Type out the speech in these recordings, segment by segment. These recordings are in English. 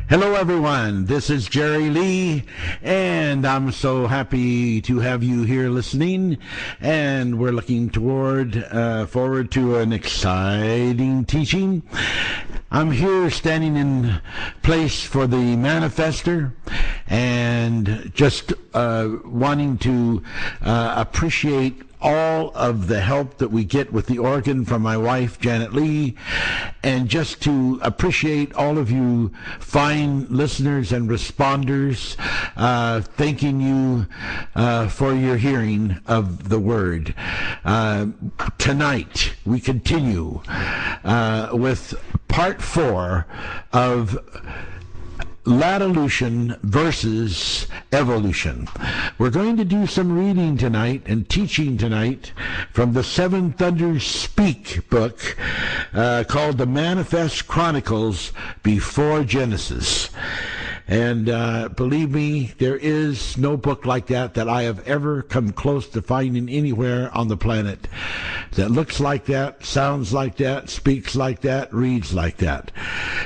Hello, everyone. This is Jerry Lee, and I'm so happy to have you here listening. And we're looking forward to an exciting teaching. I'm here standing in place for the manifester, and just wanting to appreciate all of the help that we get with the organ from my wife, Janet Lee, and just to appreciate all of you fine listeners and responders, thanking you for your hearing of the Word. Tonight, we continue with part 4 of Lattilution versus evolution. We're going to do some reading tonight and teaching tonight from the Seven Thunders Speak book called The Manifest Chronicles Before Genesis. And believe me, there is no book like that I have ever come close to finding anywhere on the planet that looks like that, sounds like that, speaks like that, reads like that.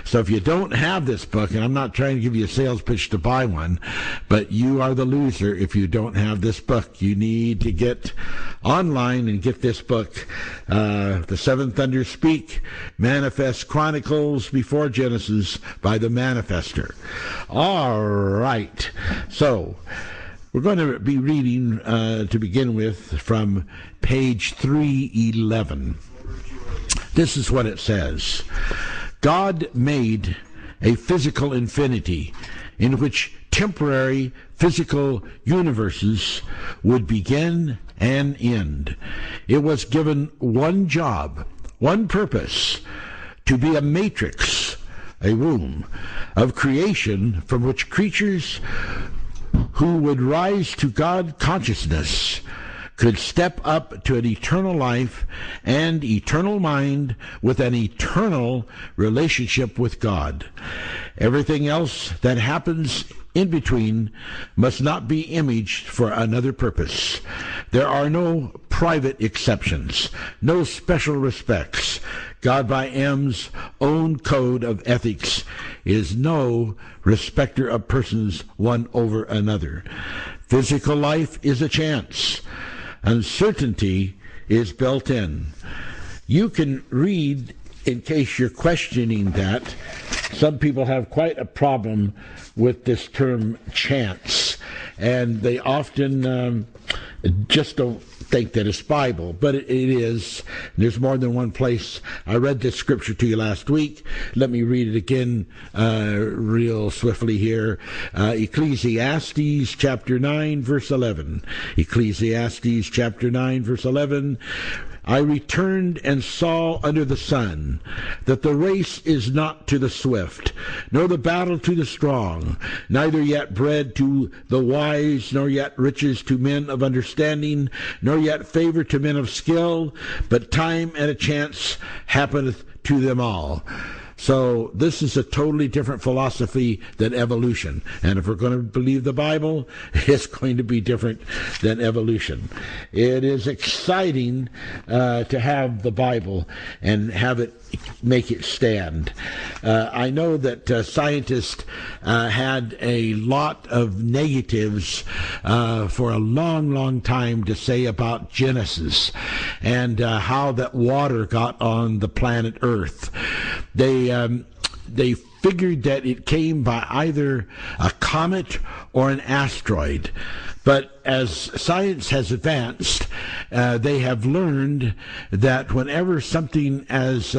So if you don't have this book, and I'm not trying to give you a sales pitch to buy one, but you are the loser if you don't have this book. You need to get online and get this book, The Seven Thunders Speak, Manifest Chronicles Before Genesis by the Manifester. All right. So we're going to be reading to begin with from page 311. This is what it says. God made a physical infinity in which temporary physical universes would begin and end. It was given one job, one purpose, to be a matrix, a womb of creation from which creatures who would rise to God consciousness could step up to an eternal life and eternal mind with an eternal relationship with God. Everything else that happens in between must not be imaged for another purpose. There are no private exceptions, no special respects. God by M's own code of ethics is no respecter of persons one over another. Physical life is a chance. Uncertainty is built in. You can read, in case you're questioning that, some people have quite a problem with this term chance, and they often just don't think that it's Bible, but it is. There's more than one place. I read this scripture to you last week. Let me read it again real swiftly here. Ecclesiastes chapter 9, verse 11. Ecclesiastes chapter 9, verse 11. I returned and saw under the sun that the race is not to the swift, nor the battle to the strong, neither yet bread to the wise, nor yet riches to men of understanding, nor yet favor to men of skill, but time and a chance happeneth to them all. So this is a totally different philosophy than evolution. And if we're going to believe the Bible, it's going to be different than evolution. It is exciting to have the Bible and have it make it stand. I know that scientists had a lot of negatives for a long, long time to say about Genesis and how that water got on the planet Earth. They figured that it came by either a comet or an asteroid. But as science has advanced, they have learned that whenever something as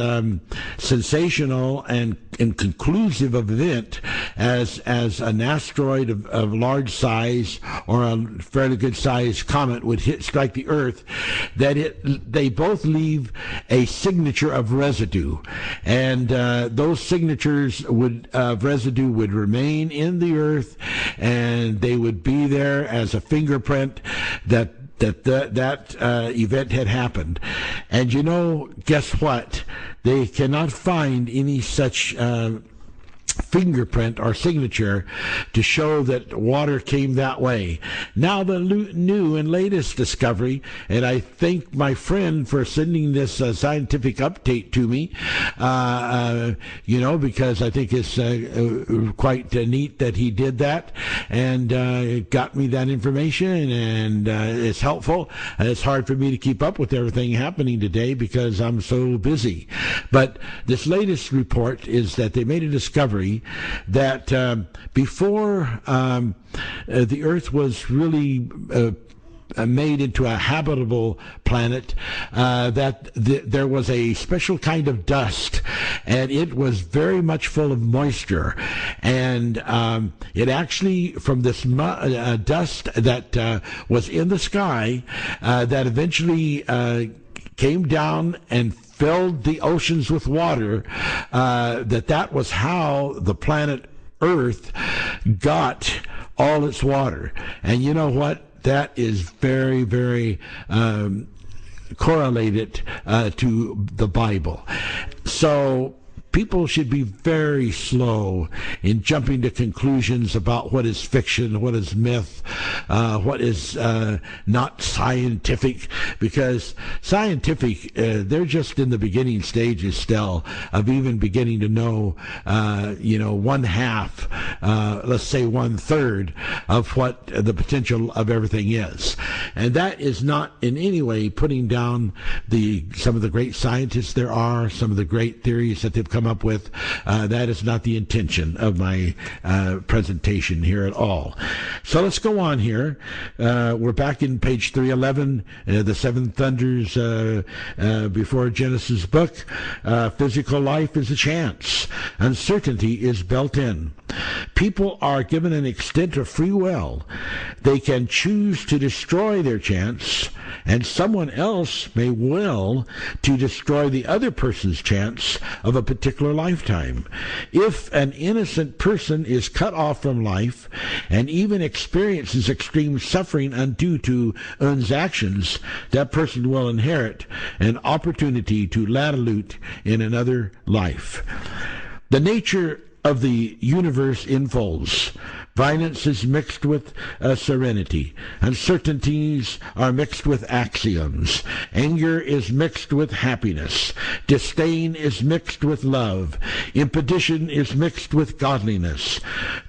sensational and conclusive of event as an asteroid of large size or a fairly good sized comet would strike the Earth, that they both leave a signature of residue, and those signatures of residue would remain in the Earth, and they would be there as a fingerprint that event had happened. And you know, guess what? They cannot find any such fingerprint or signature to show that water came that way. Now the new and latest discovery, and I thank my friend for sending this scientific update to me, because I think it's quite neat that he did that, and it got me that information, and it's helpful. It's hard for me to keep up with everything happening today because I'm so busy. But this latest report is that they made a discovery that before the Earth was really made into a habitable planet, that there was a special kind of dust, and it was very much full of moisture, and it actually, from this dust that was in the sky, that eventually came down and filled the oceans with water, that was how the planet Earth got all its water. And you know what? That is very, very correlated to the Bible. So people should be very slow in jumping to conclusions about what is fiction, what is myth, what is not scientific, because scientific, they're just in the beginning stages still of even beginning to know, one half, let's say 1/3 of what the potential of everything is. And that is not in any way putting down some of the great scientists there are, some of the great theories that they've come up with. That is not the intention of my presentation here at all. So let's go on here. We're back in page 311, the seven thunders before Genesis book. Physical life is a chance. Uncertainty is built in. People are given an extent of free will. They can choose to destroy their chance, and someone else may will to destroy the other person's chance of a particular lifetime. If an innocent person is cut off from life and even experiences extreme suffering undue to one's actions, that person will inherit an opportunity to Lattilution in another life. The nature of the universe unfolds. Violence is mixed with serenity. Uncertainties are mixed with axioms. Anger is mixed with happiness. Disdain is mixed with love. Imposition is mixed with godliness.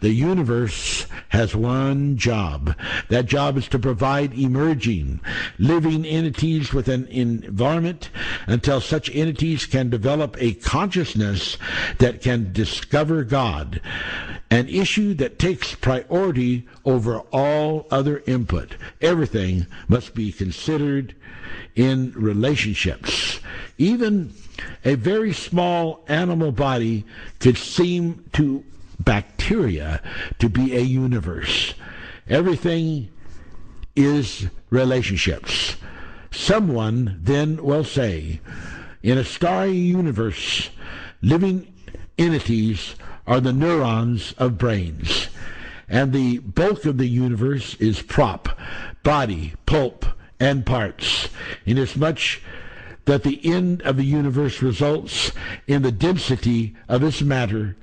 The universe has one job. That job is to provide emerging, living entities with an environment until such entities can develop a consciousness that can discover God, an issue that takes priority over all other input. Everything must be considered in relationships. Even a very small animal body could seem to bacteria to be a universe. Everything is relationships. Someone then will say, in a starry universe, living entities are the neurons of brains, and the bulk of the universe is prop, body, pulp, and parts, inasmuch that the end of the universe results in the density of its matter,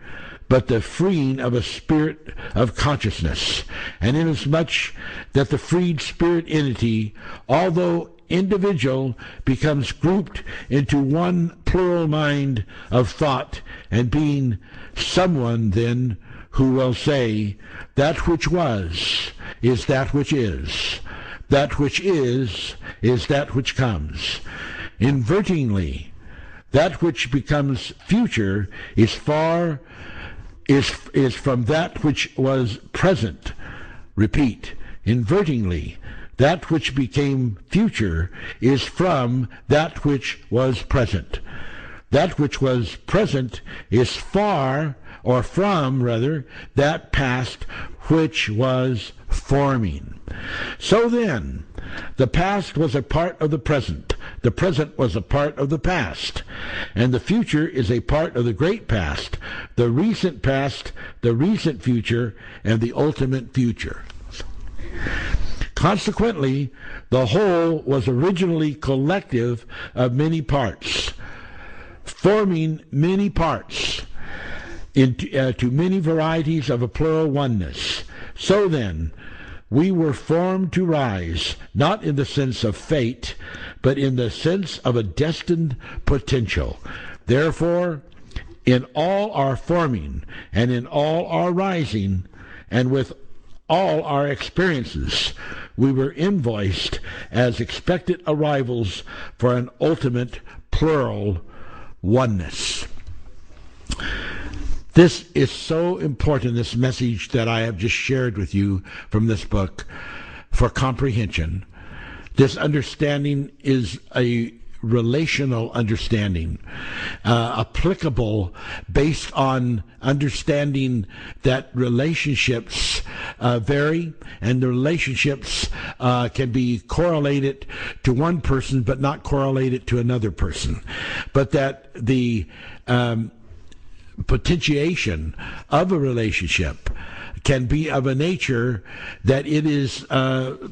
but the freeing of a spirit of consciousness, and inasmuch that the freed spirit entity, although individual, becomes grouped into one plural mind of thought and being, someone then who will say, that which was is that which is. That which is that which comes. Invertingly, that which becomes future is from that which was present. Repeat, invertingly, that which became future is from that which was present. That which was present is from that past which was forming. So then, the past was a part of the present was a part of the past, and the future is a part of the great past, the recent future, and the ultimate future. Consequently, the whole was originally collective of many parts, forming many parts. to many varieties of a plural oneness. So then, we were formed to rise, not in the sense of fate, but in the sense of a destined potential. Therefore, in all our forming, and in all our rising, and with all our experiences, we were invoiced as expected arrivals for an ultimate plural oneness. This is so important, this message that I have just shared with you from this book, for comprehension. This understanding is a relational understanding, applicable based on understanding that relationships vary, and the relationships can be correlated to one person but not correlated to another person, but that the potentiation of a relationship can be of a nature that it is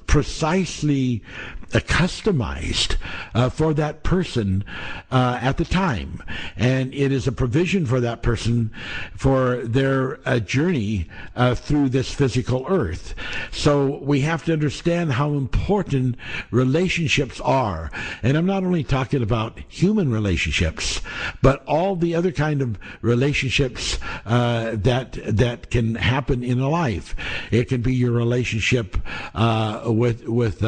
precisely customized for that person at the time, and it is a provision for that person for their journey through this physical earth. So we have to understand how important relationships are, and I'm not only talking about human relationships, but all the other kind of relationships that can happen in a life. It can be your relationship with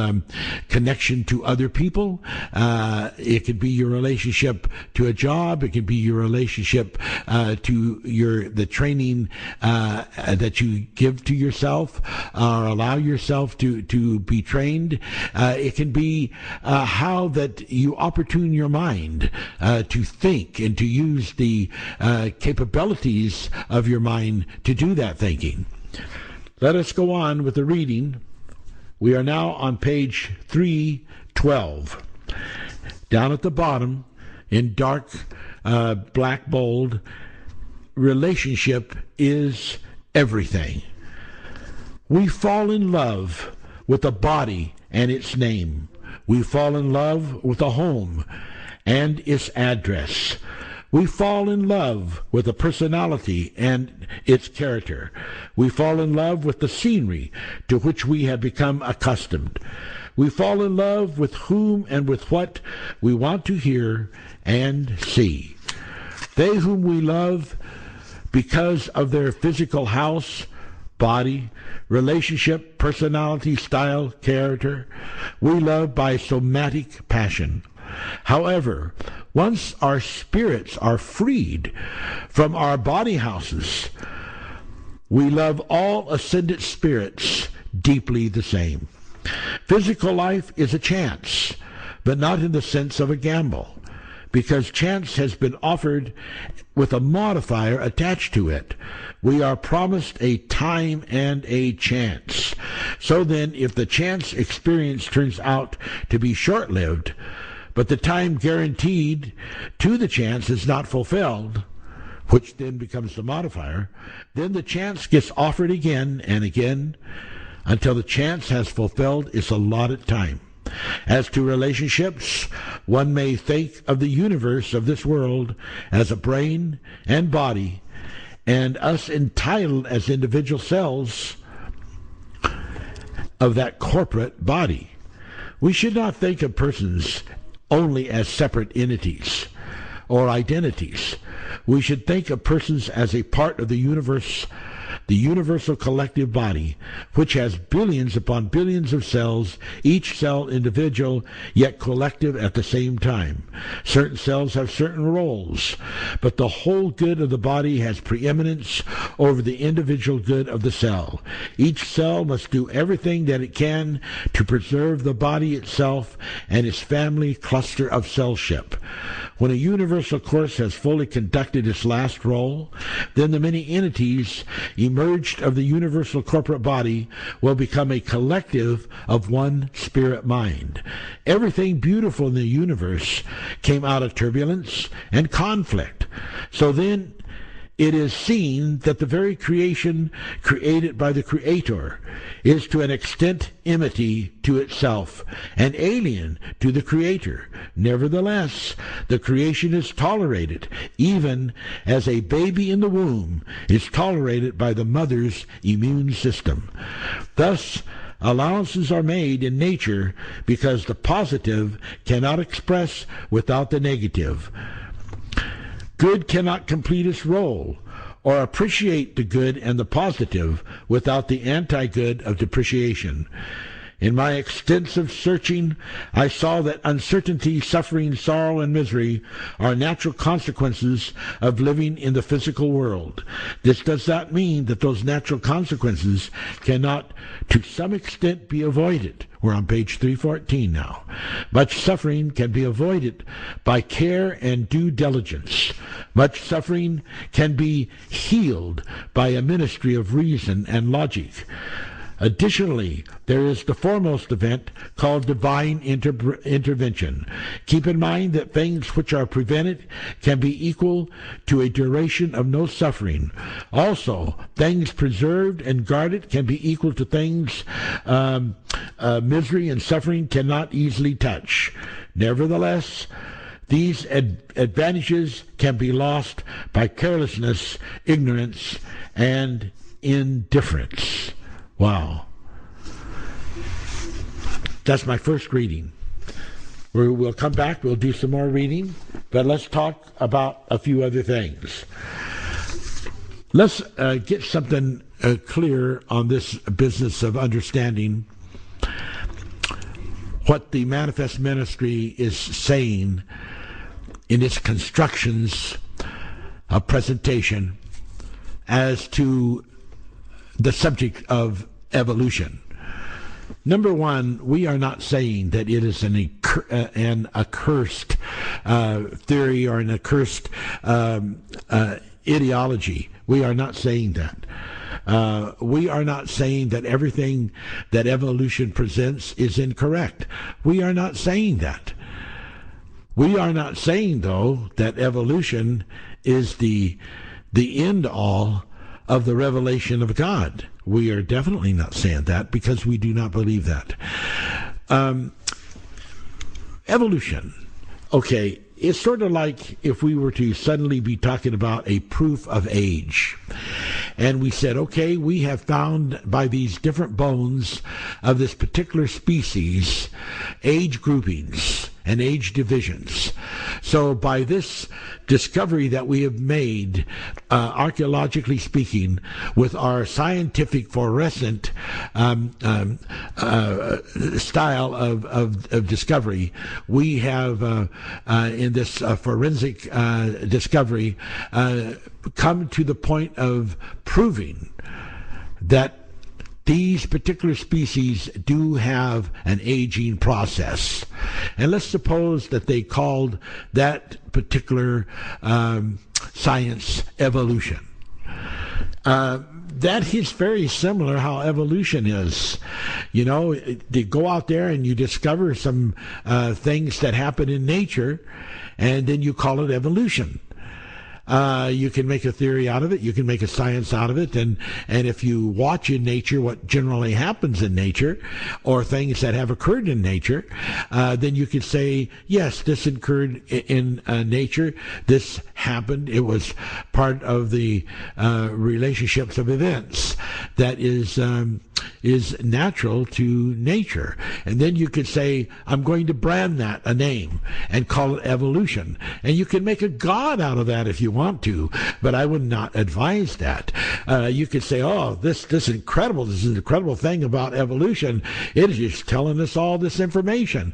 connection to other people. It could be your relationship to a job. It could be your relationship to the training that you give to yourself or allow yourself to be trained. It can be how that you opportune your mind to think and to use the capabilities of your mind to do that thinking. Let us go on with the reading. We are now on page 312. Down at the bottom, in dark black bold, relationship is everything. We fall in love with a body and its name. We fall in love with a home and its address. We fall in love with a personality and its character. We fall in love with the scenery to which we have become accustomed. We fall in love with whom and with what we want to hear and see. They whom we love because of their physical house, body, relationship, personality, style, character, we love by somatic passion. However, once our spirits are freed from our body houses, we love all ascended spirits deeply the same. Physical life is a chance, but not in the sense of a gamble, because chance has been offered with a modifier attached to it. We are promised a time and a chance. So then, if the chance experience turns out to be short-lived, but the time guaranteed to the chance is not fulfilled, which then becomes the modifier, then the chance gets offered again and again until the chance has fulfilled its allotted time. As to relationships, one may think of the universe of this world as a brain and body, and us entitled as individual cells of that corporate body. We should not think of persons only as separate entities or identities. We should think of persons as a part of the universe, the universal collective body, which has billions upon billions of cells, each cell individual, yet collective at the same time. Certain cells have certain roles, but the whole good of the body has preeminence over the individual good of the cell. Each cell must do everything that it can to preserve the body itself and its family cluster of cellship. When a universal course has fully conducted its last role, then the many entities emerged of the universal corporate body will become a collective of one spirit mind. Everything beautiful in the universe came out of turbulence and conflict. So then, it is seen that the very creation created by the Creator is to an extent enmity to itself and alien to the Creator. Nevertheless, the creation is tolerated, even as a baby in the womb is tolerated by the mother's immune system. Thus, allowances are made in nature because the positive cannot express without the negative. Good cannot complete its role or appreciate the good and the positive without the anti-good of depreciation. In my extensive searching, I saw that uncertainty, suffering, sorrow, and misery are natural consequences of living in the physical world. This does not mean that those natural consequences cannot, to some extent, be avoided. We're on page 314 now. Much suffering can be avoided by care and due diligence. Much suffering can be healed by a ministry of reason and logic. Additionally, there is the foremost event called divine intervention. Keep in mind that things which are prevented can be equal to a duration of no suffering. Also, things preserved and guarded can be equal to things misery and suffering cannot easily touch. Nevertheless, these advantages can be lost by carelessness, ignorance, and indifference. Wow. That's my first reading. We'll come back, we'll do some more reading, but let's talk about a few other things. Let's get something clear on this business of understanding what the Manifest Ministry is saying in its constructions of presentation as to the subject of evolution. Number one, we are not saying that it is an accursed theory or an accursed ideology. We are not saying that. We are not saying that everything that evolution presents is incorrect. We are not saying that. We are not saying, though, that evolution is the end all of the revelation of God. We are definitely not saying that because we do not believe that. Evolution. Okay, it's sort of like if we were to suddenly be talking about a proof of age. And we said, okay, we have found by these different bones of this particular species age groupings and age divisions. So by this discovery that we have made, archaeologically speaking, with our scientific fluorescent style of discovery, we have, in this forensic discovery, come to the point of proving that these particular species do have an aging process. And let's suppose that they called that particular science evolution. That is very similar how evolution is. You know, they go out there and you discover some things that happen in nature, and then you call it evolution. You can make a theory out of it. You can make a science out of it. And if you watch in nature what generally happens in nature or things that have occurred in nature, then you could say, yes, this occurred in nature. This happened. It was part of the relationships of events that is natural to nature. And then you could say, I'm going to brand that a name and call it evolution. And you can make a god out of that if you want to, but I would not advise that. You could say, oh, this is incredible thing about evolution. It is just telling us all this information.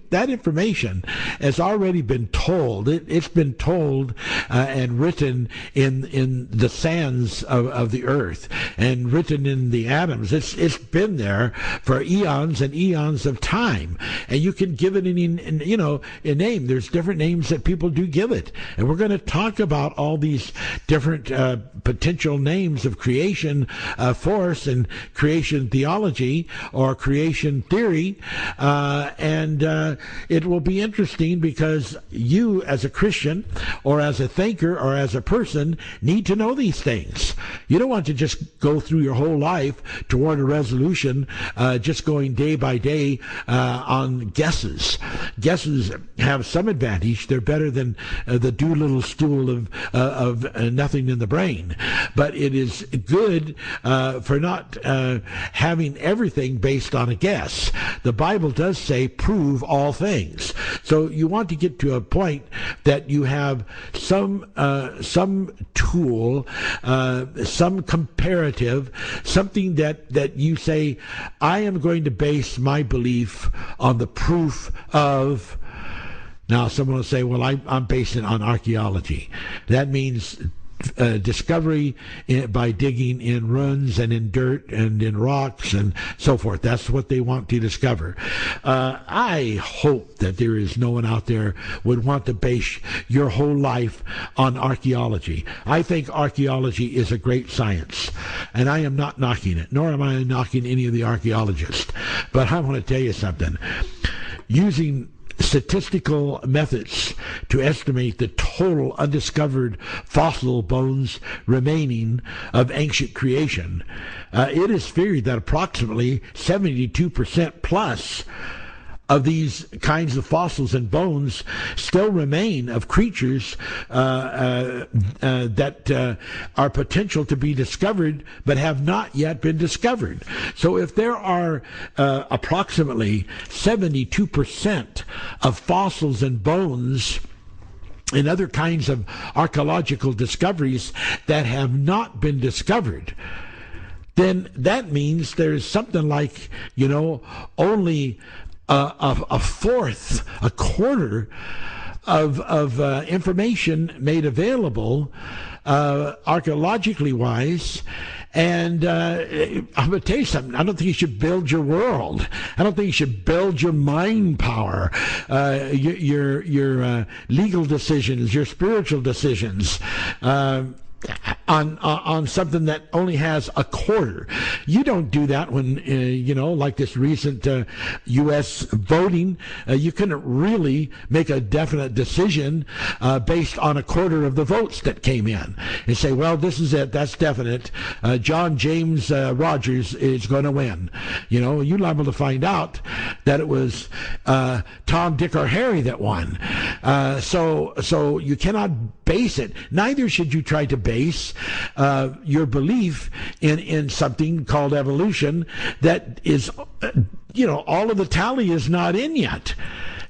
That information has already been told. It's been told and written in the sands of the earth and written in the atoms. It's been there for eons and eons of time, and you can give it a name. There's different names that people do give it, and we're going to talk about all these different potential names of creation force and creation theology or creation theory, and it will be interesting because you, as a Christian or as a thinker or as a person, need to know these things. You don't want to just go through your whole life toward a resolution, just going day by day on guesses. Guesses have some advantage. They're better than the Doolittle stool of nothing in the brain. But it is good for not having everything based on a guess. The Bible does say, prove all things. So you want to get to a point that you have some tool, some comparative, something that you say, I am going to base my belief on the proof of. Now, someone will say, well, I'm basing it on archaeology. That means discovery by digging in ruins and in dirt and in rocks and so forth. That's what they want to discover. I hope that there is no one out there would want to base your whole life on archaeology. I think archaeology is a great science, and I am not knocking it, nor am I knocking any of the archaeologists. But I want to tell you something. Using statistical methods to estimate the total undiscovered fossil bones remaining of ancient creation, it is feared that approximately 72% plus of these kinds of fossils and bones still remain of creatures that are potential to be discovered but have not yet been discovered. So if there are approximately 72% of fossils and bones and other kinds of archaeological discoveries that have not been discovered, then that means there's something like, only a fourth, a quarter of information made available archaeologically wise. And I'm going to tell you something. I don't think you should build your world. I don't think you should build your mind power, your legal decisions, your spiritual decisions, on something that only has a quarter. You don't do that when, like this recent U.S. voting, you couldn't really make a definite decision based on a quarter of the votes that came in and say, well, this is it, that's definite. John James Rogers is going to win. You're liable to find out that it was Tom, Dick, or Harry that won. So you cannot base it. Neither should you try to base your belief in something called evolution that is, all of the tally is not in yet.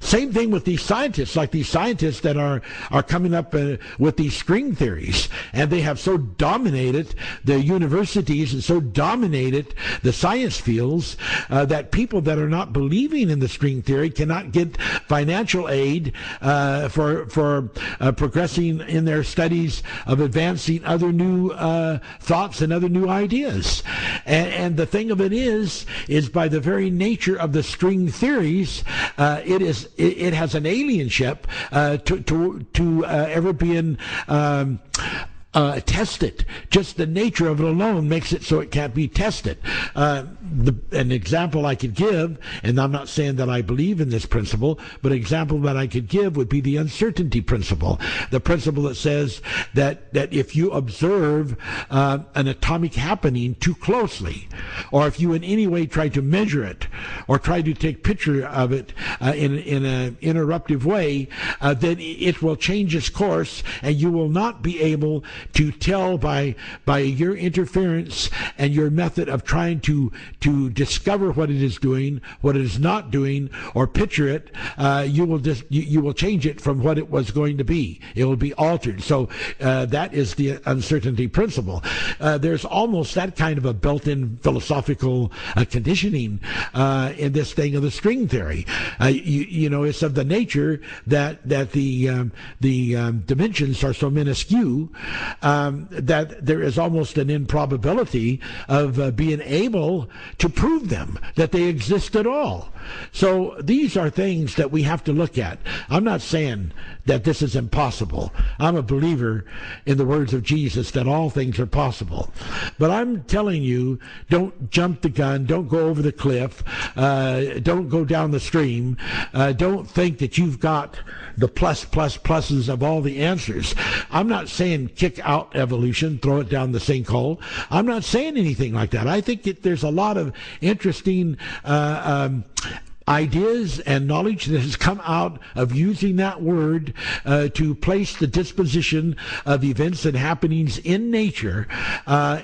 Same thing with these scientists, like these scientists that are coming up with these string theories, and they have so dominated the universities and so dominated the science fields that people that are not believing in the string theory cannot get financial aid for progressing in their studies of advancing other new thoughts and other new ideas. And the thing of it is by the very nature of the string theories, it has an alienship to ever being tested. Just the nature of it alone makes it so it can't be tested. An example I could give, and I'm not saying that I believe in this principle, but an example that I could give would be the uncertainty principle. The principle that says that if you observe an atomic happening too closely, or if you in any way try to measure it, or try to take picture of it in an interruptive way, then it will change its course, and you will not be able to tell by your interference and your method of trying to discover what it is doing, what it is not doing, or picture it. You will change it from what it was going to be. It will be altered. So that is the uncertainty principle. There's almost that kind of a built-in philosophical conditioning in this thing of the string theory. It's of the nature that the dimensions are so minuscule that there is almost an improbability of being able to prove them, that they exist at all. So these are things that we have to look at. I'm not saying that this is impossible. I'm a believer in the words of Jesus that all things are possible. But I'm telling you, don't jump the gun, don't go over the cliff, don't go down the stream, don't think that you've got the pluses of all the answers. I'm not saying kick out evolution, throw it down the sinkhole. I'm not saying anything like that. I think there's a lot of interesting ideas and knowledge that has come out of using that word to place the disposition of events and happenings in nature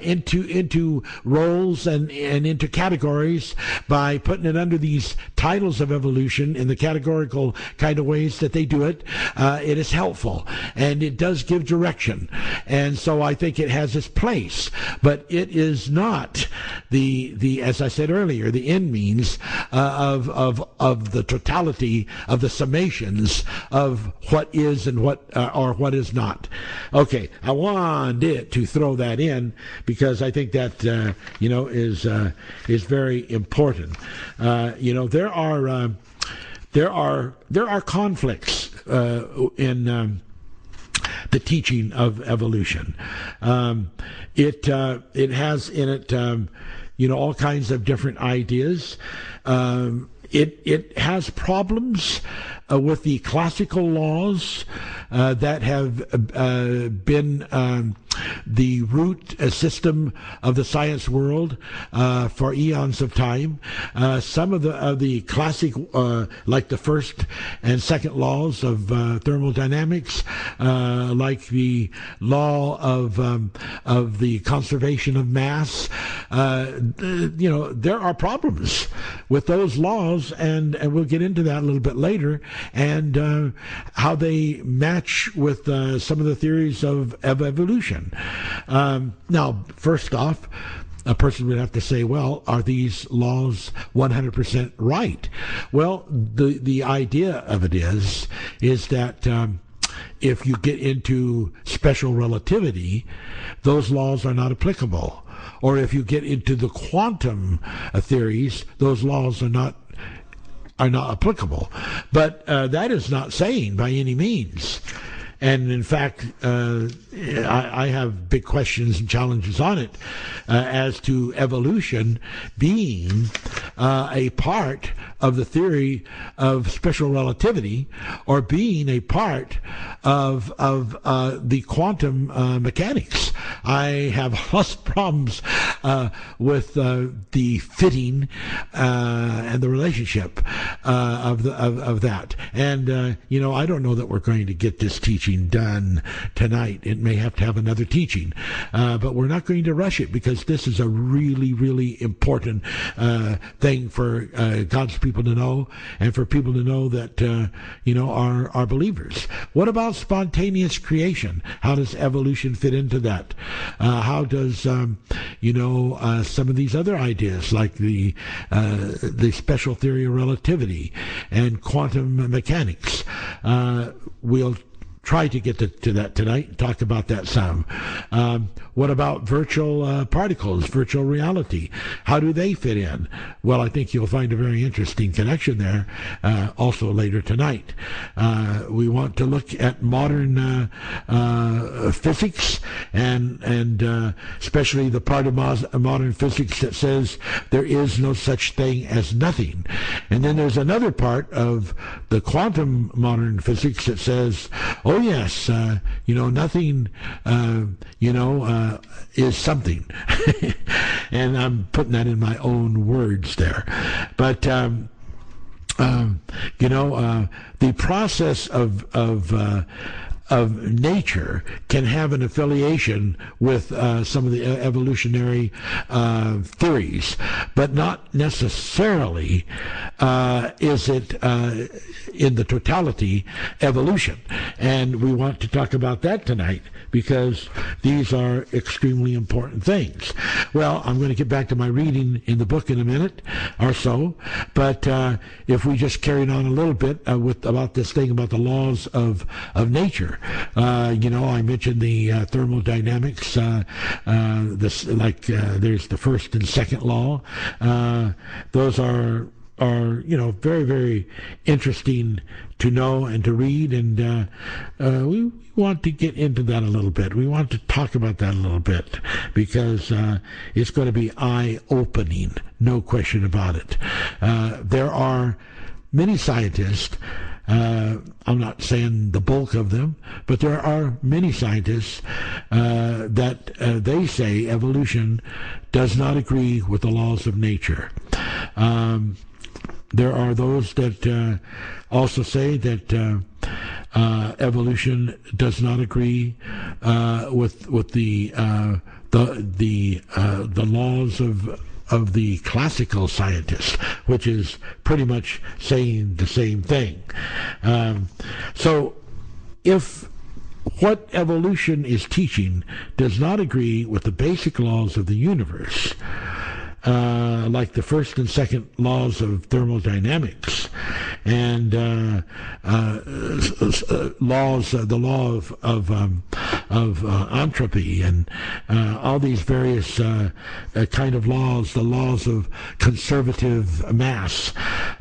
into roles and into categories by putting it under these titles of evolution in the categorical kind of ways that they do it. It is helpful and it does give direction, and so I think it has its place, but it is not the as I said earlier, the end means of the totality of the summations of what is and what or what is not. Okay, I wanted to throw that in because I think that is very important. There are conflicts in the teaching of evolution. It has in it all kinds of different ideas. It has problems with the classical laws that have been the root system of the science world for eons of time. Some of the classic, like the first and second laws of thermodynamics, like the law of the conservation of mass. There are problems with those laws, and we'll get into that a little bit later, and how they match with some of the theories of evolution. Now, first off, a person would have to say, well, are these laws 100% right? Well, the idea of it is that if you get into special relativity, those laws are not applicable. Or if you get into the quantum theories, those laws are not applicable. But that is not saying by any means. And in fact, I have big questions and challenges on it as to evolution being a part of the theory of special relativity or being a part of the quantum mechanics. I have lots of problems with the fitting and the relationship of that. And I don't know that we're going to get this teaching done tonight. It may have to have another teaching, but we're not going to rush it because this is a really, really important thing for God's people to know, and for people to know that are believers. What about spontaneous creation? How does evolution fit into that? How does some of these other ideas like the special theory of relativity and quantum mechanics? We'll try to get to that tonight and talk about that some. What about virtual particles, virtual reality? How do they fit in? Well, I think you'll find a very interesting connection there also later tonight. We want to look at modern physics and especially the part of modern physics that says there is no such thing as nothing. And then there's another part of the quantum modern physics that says, oh yes, nothing, is something. And I'm putting that in my own words there. But, the process of nature can have an affiliation with some of the evolutionary theories, but not necessarily is it in the totality evolution. And we want to talk about that tonight because these are extremely important things. Well, I'm going to get back to my reading in the book in a minute or so, but if we just carried on a little bit about this thing about the laws of nature. nature. I mentioned the thermodynamics. There's the first and second law. Those are very, very interesting to know and to read, and we want to get into that a little bit. We want to talk about that a little bit because it's going to be eye-opening, no question about it. There are many scientists, I'm not saying the bulk of them, but there are many scientists that they say evolution does not agree with the laws of nature. There are those that also say that evolution does not agree with the laws of the classical scientists, which is pretty much saying the same thing. So if what evolution is teaching does not agree with the basic laws of the universe, like the first and second laws of thermodynamics, and the law of entropy, and all these various kind of laws, the laws of conservative mass.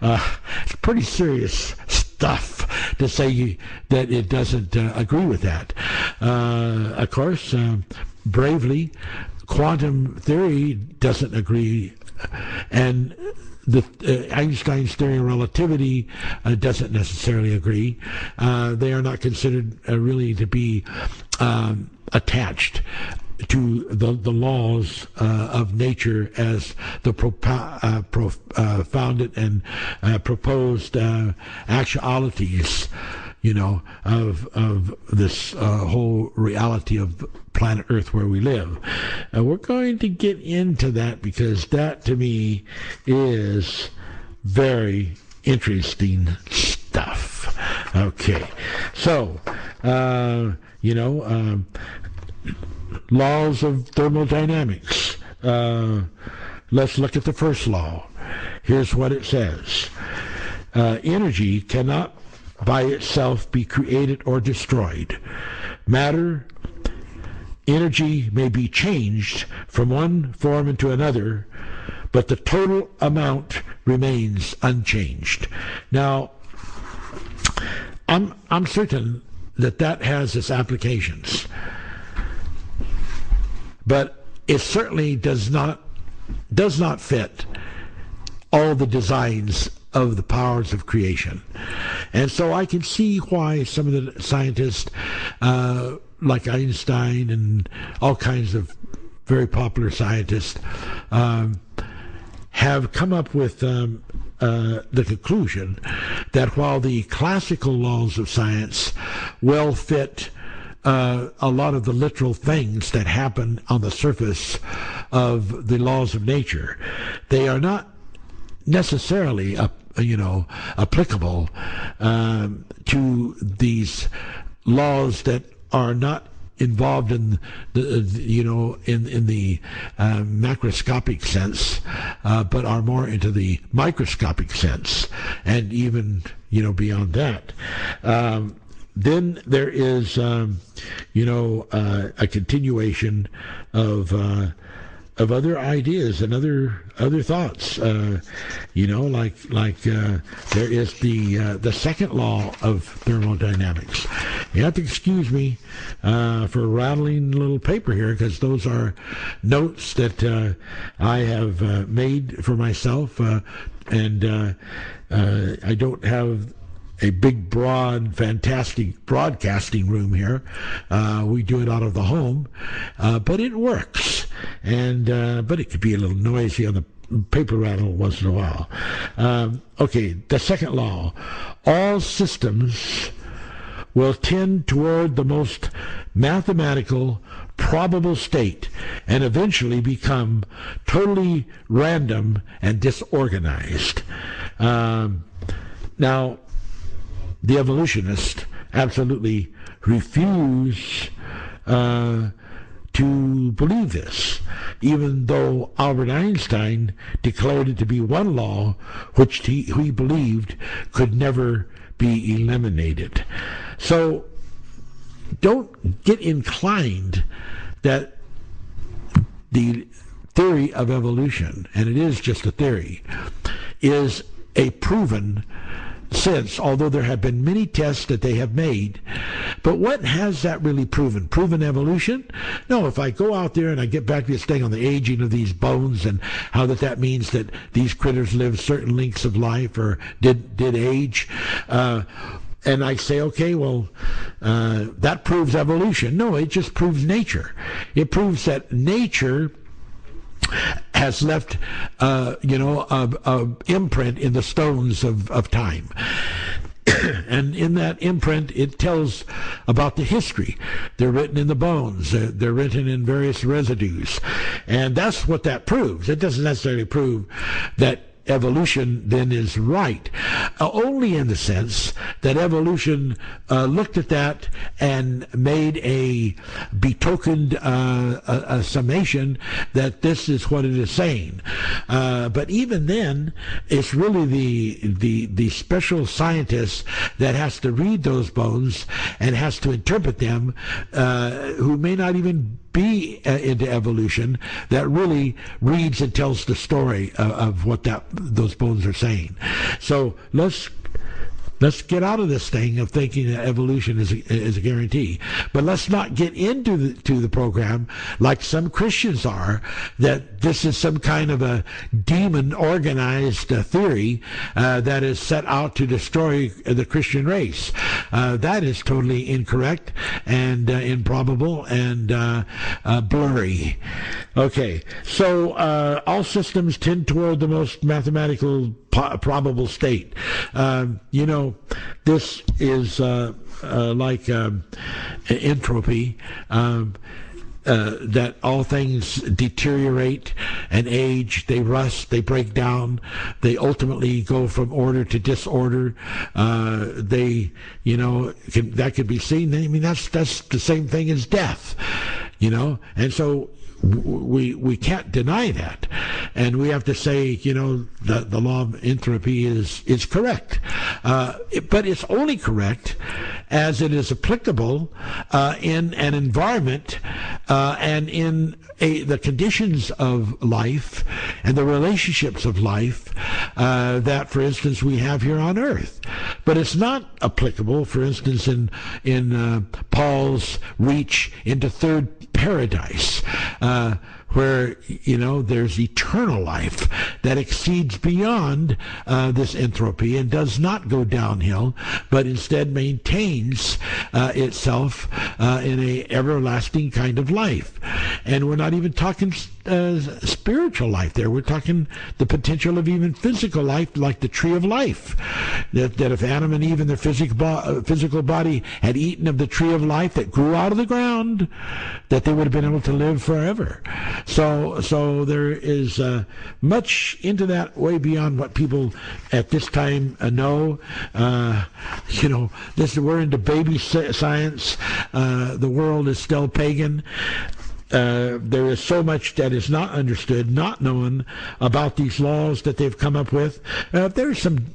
It's pretty serious stuff to say that it doesn't agree with that. Of course, bravely, quantum theory doesn't agree, and Einstein's theory of relativity doesn't necessarily agree. They are not considered really to be attached to the laws of nature as the founded and proposed actualities, of this whole reality of planet Earth where we live. We're going to get into that because that, to me, is very interesting stuff. Okay, so, laws of thermodynamics. Let's look at the first law. Here's what it says. Energy cannot by itself be created or destroyed. Energy may be changed from one form into another, but the total amount remains unchanged. Now, I'm certain that has its applications, but it certainly does not fit all the designs of the powers of creation. And so I can see why some of the scientists, like Einstein and all kinds of very popular scientists, have come up with the conclusion that while the classical laws of science will fit a lot of the literal things that happen on the surface of the laws of nature, they are not necessarily applicable to these laws that are not involved in the macroscopic sense, but are more into the microscopic sense, and even beyond that. Then there is a continuation of other ideas and other thoughts. There is the second law of thermodynamics. You have to excuse me for rattling a little paper here, because those are notes that I have made for myself, and I don't have a big, broad, fantastic broadcasting room here. We do it out of the home, but it works. And but it could be a little noisy on the paper rattle once in a while. Okay, the second law. All systems will tend toward the most mathematical, probable state, and eventually become totally random and disorganized. Now, the evolutionists absolutely refuse to believe this, even though Albert Einstein declared it to be one law which he believed could never be eliminated. So don't get inclined that the theory of evolution, and it is just a theory, is a proven sense, although there have been many tests that they have made. But what has that really proven? Proven evolution? No, if I go out there and I get back to this thing on the aging of these bones and how that means that these critters live certain lengths of life or did age, and I say, okay, well, that proves evolution. No, it just proves nature. It proves that nature has left, a imprint in the stones of time. And in that imprint, it tells about the history. They're written in the bones. They're written in various residues. And that's what that proves. It doesn't necessarily prove that evolution then is right, only in the sense that evolution looked at that and made a betokened a summation that this is what it is saying. But even then, it's really the special scientist that has to read those bones and has to interpret them, who may not even be into evolution, that really reads and tells the story of what those bones are saying. So let's get out of this thing of thinking that evolution is a guarantee. But let's not get into the program like some Christians are, that this is some kind of a demon organized theory that is set out to destroy the Christian race. That is totally incorrect and improbable and blurry. Okay, so all systems tend toward the most mathematical probable state. This is like entropy, that all things deteriorate and age, they rust, they break down, they ultimately go from order to disorder. That could be seen. I mean, that's the same thing as death, and so we can't deny that, and we have to say, that the law of entropy is correct, but it's only correct as it is applicable in an environment and in the conditions of life and the relationships of life that, for instance, we have here on earth. But it's not applicable, for instance, in Paul's reach into third paradise, where there's eternal life that exceeds beyond this entropy and does not go downhill, but instead maintains itself in a everlasting kind of life. And we're not even talking spiritual life there. We're talking the potential of even physical life, like the tree of life. That if Adam and Eve in their physical body had eaten of the tree of life that grew out of the ground, that they would have been able to live forever. So there is much into that, way beyond what people at this time know. We're into baby science. The world is still pagan. There is so much that is not understood, not known about these laws that they've come up with. There are some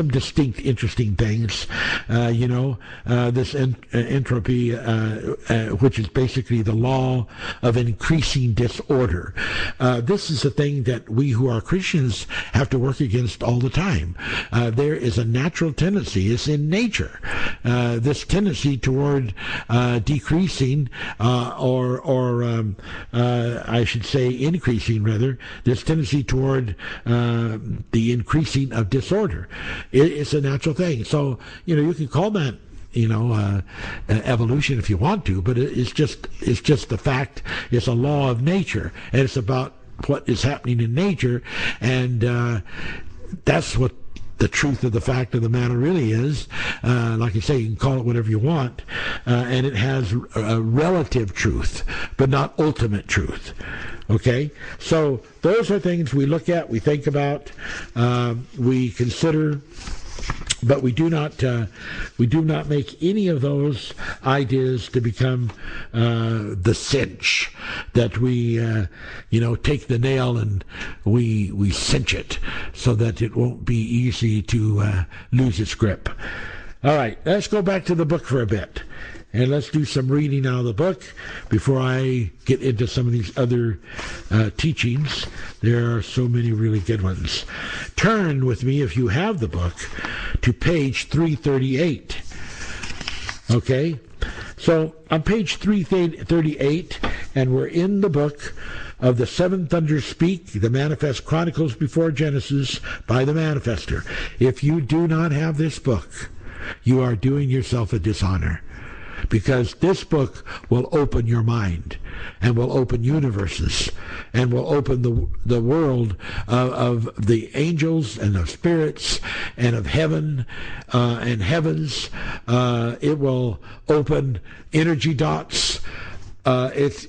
distinct, interesting things. This entropy, which is basically the law of increasing disorder. This is a thing that we who are Christians have to work against all the time. There is a natural tendency, it's in nature, this tendency toward decreasing or I should say increasing, rather, this tendency toward the increasing of disorder. It's a natural thing. So, you can call that evolution if you want to, but it's just the fact. It's a law of nature, and it's about what is happening in nature, and that's what the truth of the fact of the matter really is. Like I say, you can call it whatever you want, and it has a relative truth, but not ultimate truth. Okay? So those are things we look at, we think about, we consider, but we do not make any of those ideas to become the cinch that we take the nail and we cinch it so that it won't be easy to lose its grip. All right, let's go back to the book for a bit. And let's do some reading out of the book before I get into some of these other teachings. There are so many really good ones. Turn with me, if you have the book, to page 338. Okay? So on page 338, and we're in the book of the Seven Thunders Speak, the Manifest Chronicles Before Genesis by the Manifester. If you do not have this book, you are doing yourself a dishonor, because this book will open your mind and will open universes and will open the world of the angels and of spirits and of heaven and heavens. It will open energy dots. It's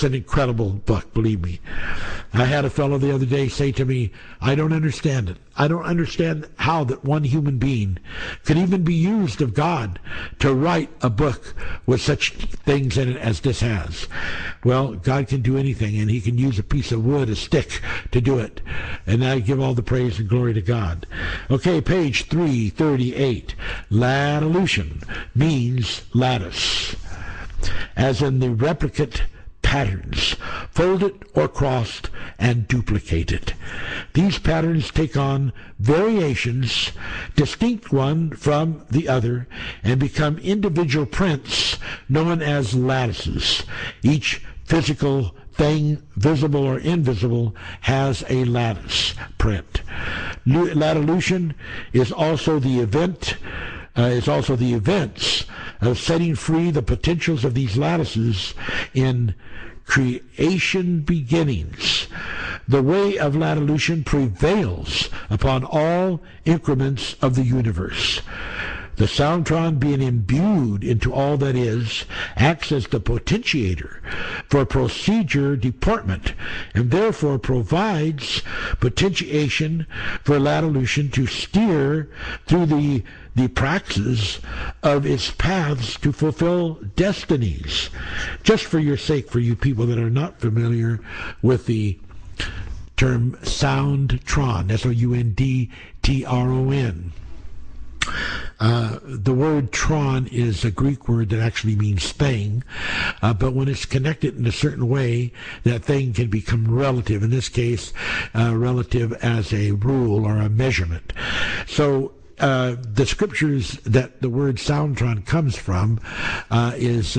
an incredible book, believe me. I had a fellow the other day say to me, I don't understand it. I don't understand how that one human being could even be used of God to write a book with such things in it as this has. Well, God can do anything, and he can use a piece of wood, a stick, to do it. And I give all the praise and glory to God. Okay, page 338. Lattilution means lattice, as in the replicate patterns, folded or crossed and duplicated. These patterns take on variations, distinct one from the other, and become individual prints known as lattices. Each physical thing, visible or invisible, has a lattice print. Lattilution is also the events of setting free the potentials of these lattices in creation beginnings. The way of lattilution prevails upon all increments of the universe. The soundtron, being imbued into all that is, acts as the potentiator for procedure deportment, and therefore provides potentiation for lattilution to steer through the praxis of its paths to fulfill destinies. Just for your sake, for you people that are not familiar with the term soundtron, S-O-U-N-D-T-R-O-N. The word tron is a Greek word that actually means thing, but when it's connected in a certain way, that thing can become relative. In this case, relative as a rule or a measurement. So the scriptures that the word soundtron comes from is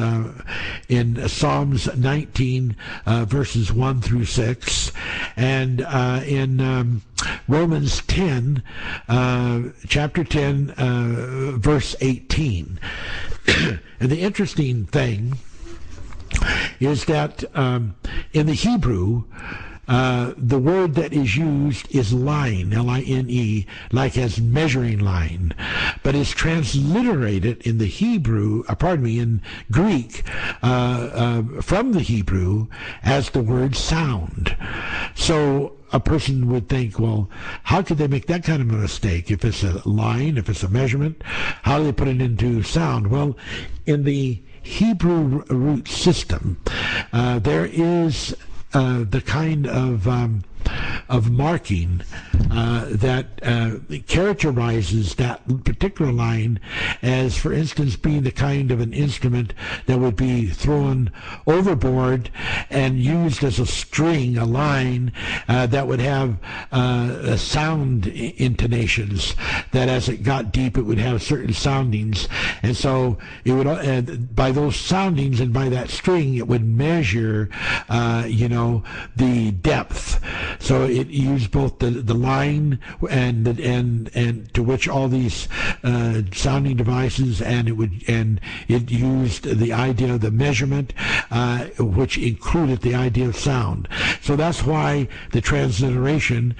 in Psalms 19, verses 1 through 6, and in Romans 10, chapter 10, verse 18. And the interesting thing is that in the Hebrew, the word that is used is line, L-I-N-E, like as measuring line, but is transliterated in the Hebrew, in Greek, from the Hebrew as the word sound. So a person would think, well, how could they make that kind of a mistake? If it's a line, if it's a measurement, how do they put it into sound? Well, in the Hebrew root system, there is the kind of marking that characterizes that particular line as, for instance, being the kind of an instrument that would be thrown overboard and used as a string, a line that would have sound intonations, that as it got deep it would have certain soundings, and so it would by those soundings and by that string it would measure the depth. So it used both the line and to which all these sounding devices, and it used the idea of the measurement, which included the idea of sound. So that's why the transliteration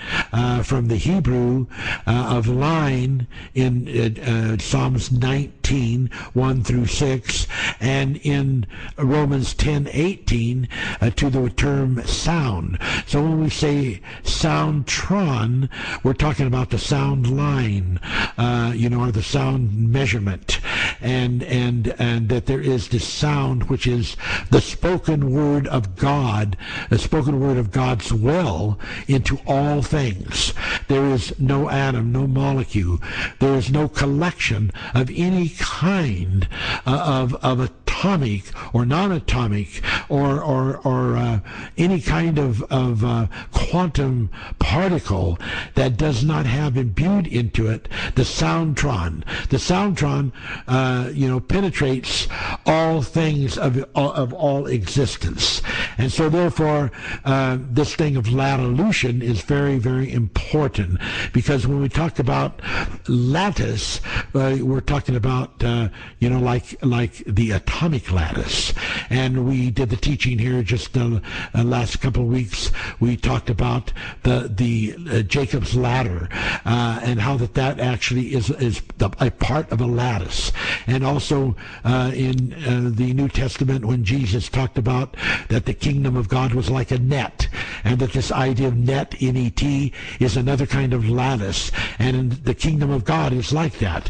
from the Hebrew of line in Psalms 19, 1 through 6, and in Romans 10:18 to the term sound. So when we say soundtron, we're talking about the sound line, or the sound measurement. and that there is this sound which is the spoken word of God, the spoken word of God's will into all things. There is no atom, no molecule. There is no collection of any kind of atomic or non-atomic or any kind of quantum particle that does not have imbued into it the soundtron. The soundtron, penetrates all things of all existence. And so therefore, this thing of Lattilution is very, very important, because when we talk about lattice, we're talking about, like the atomic lattice. And we did the teaching here just the last couple of weeks. We talked about the Jacob's ladder, and how that actually is a part of a lattice. And also in the New Testament, when Jesus talked about that the kingdom of God was like a net, and that this idea of net, N-E-T, is another kind of lattice, and the kingdom of God is like that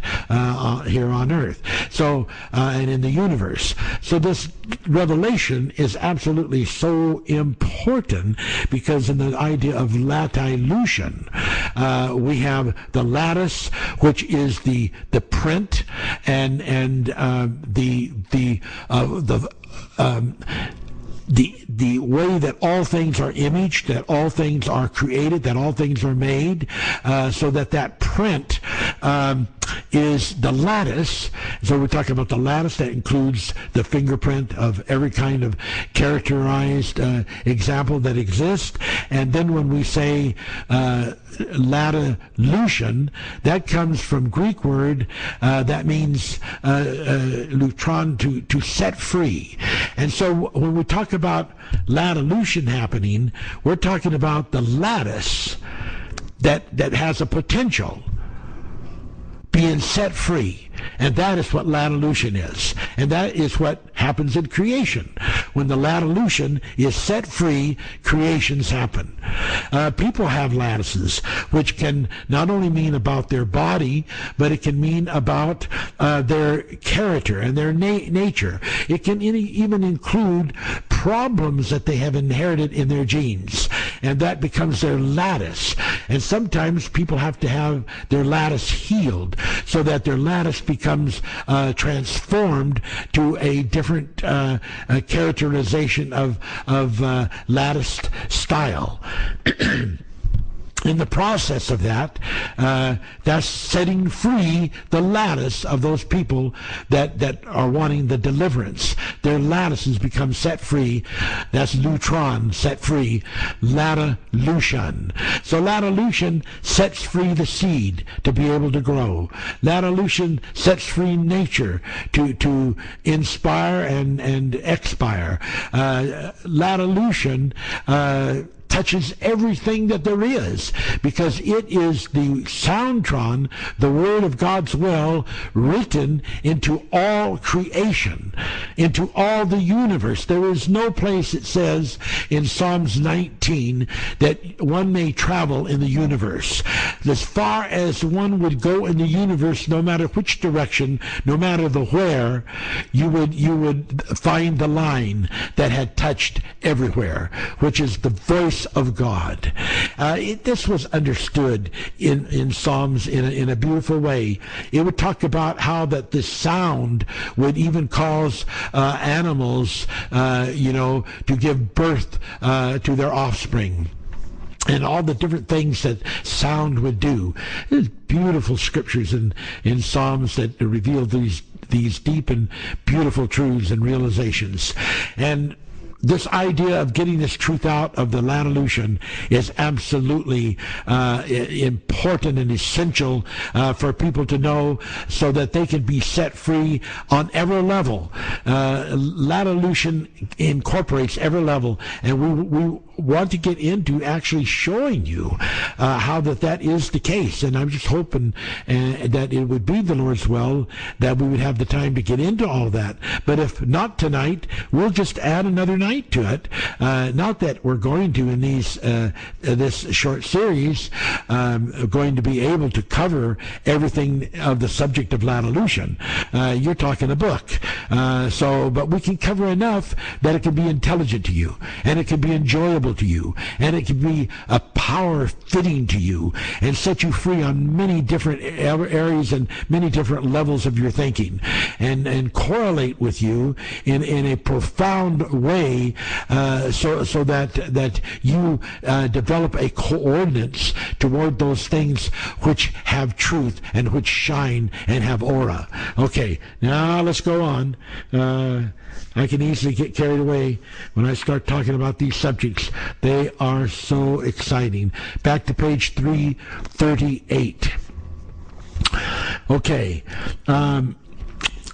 here on earth. So, and in the universe. So this revelation is absolutely so important, because in the idea of Lattilution, we have the lattice, which is the print, and the way that all things are imaged, that all things are created, that all things are made, so that print is the lattice. So we're talking about the lattice that includes the fingerprint of every kind of characterized example that exists. And then when we say Lattilution, that comes from Greek word that means lutron, to set free. And so when we talk about Lattilution happening, we're talking about the lattice that has a potential being set free. And that is what Lattilution is. And that is what happens in creation. When the Lattilution is set free, creations happen. People have lattices, which can not only mean about their body, but it can mean about their character and their nature. It can even include problems that they have inherited in their genes. And that becomes their lattice. And sometimes people have to have their lattice healed, so that their lattice becomes transformed to a different characterization of latticed style. In the process of that, that's setting free the lattice of those people that are wanting the deliverance. Their lattices become set free. That's lutron, set free. Lattilution. So Lattilution sets free the seed to be able to grow. Lattilution sets free nature to inspire and expire. Lattilution touches everything that there is, because it is the soundtron, the word of God's will, written into all creation, into all the universe. There is no place, it says in Psalms 19, that one may travel in the universe. As far as one would go in the universe, no matter which direction, no matter the where, you would find the line that had touched everywhere, which is the voice of God. This was understood in Psalms in a beautiful way. It would talk about how that the sound would even cause animals, to give birth to their offspring, and all the different things that sound would do. There's beautiful scriptures in Psalms that reveal these deep and beautiful truths and realizations. And this idea of getting this truth out of the Lattilution is absolutely important and essential for people to know, so that they can be set free on every level. Lattilution incorporates every level, and we want to get into actually showing you how that is the case. And I'm just hoping that it would be the Lord's will that we would have the time to get into all that. But if not tonight, we'll just add another night tonight to it. Not that we're going to in this short series going to be able to cover everything of the subject of Lattilution. You're talking a book, but we can cover enough that it can be intelligent to you, and it can be enjoyable to you, and it can be a power fitting to you, and set you free on many different areas and many different levels of your thinking, and correlate with you in a profound way, so that you develop a coordinates toward those things which have truth and which shine and have aura. Okay, now let's go on. I can easily get carried away when I start talking about these subjects. They are so exciting. Back to page 338. Okay.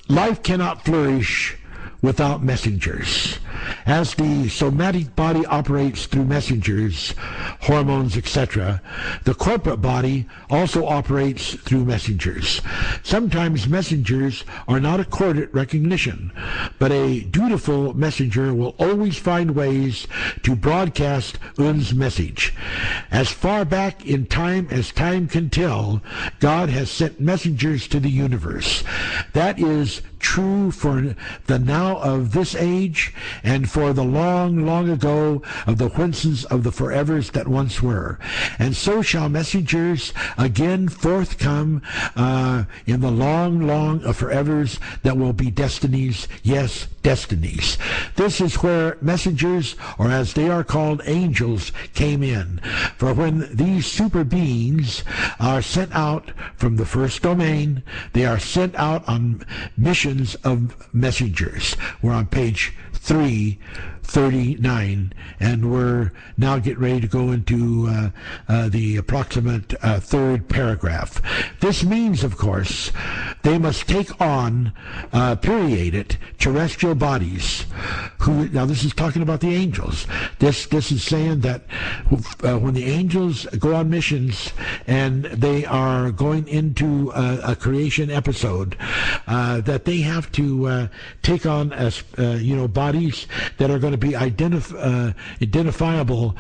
Life cannot flourish without messengers. As the somatic body operates through messengers, hormones, etc., the corporate body also operates through messengers. Sometimes messengers are not accorded recognition, but a dutiful messenger will always find ways to broadcast Un's message. As far back in time as time can tell, God has sent messengers to the universe. That is true for the now of this age, and for the long, long ago of the whences of the forevers that once were. And so shall messengers again forthcome in the long, long of forevers that will be destinies, yes, destinies. This is where messengers, or as they are called, angels, came in. For when these super beings are sent out from the first domain, they are sent out on missions of messengers. We're on page 339, and we're now getting ready to go into the approximate third paragraph. This means, of course, they must take on periated terrestrial bodies. Now this is talking about the angels. This is saying that when the angels go on missions and they are going into a creation episode, that they have to take on bodies that are going to be identifiable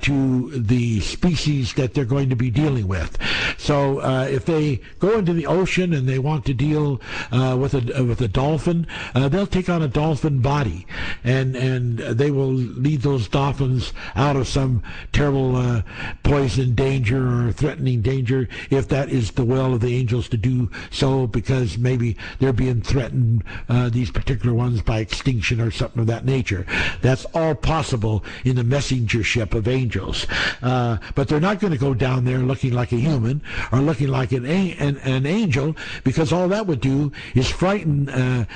to the species that they're going to be dealing with. So if they go into the ocean and they want to deal with a dolphin, they'll take on a dolphin body, and they will lead those dolphins out of some terrible poison danger or threatening danger, if that is the will of the angels to do so, because maybe they're being threatened, these particular ones, by extinction or something of that nature. That's all possible in the messengership of angels. But they're not going to go down there looking like a human or looking like an angel, because all that would do is frighten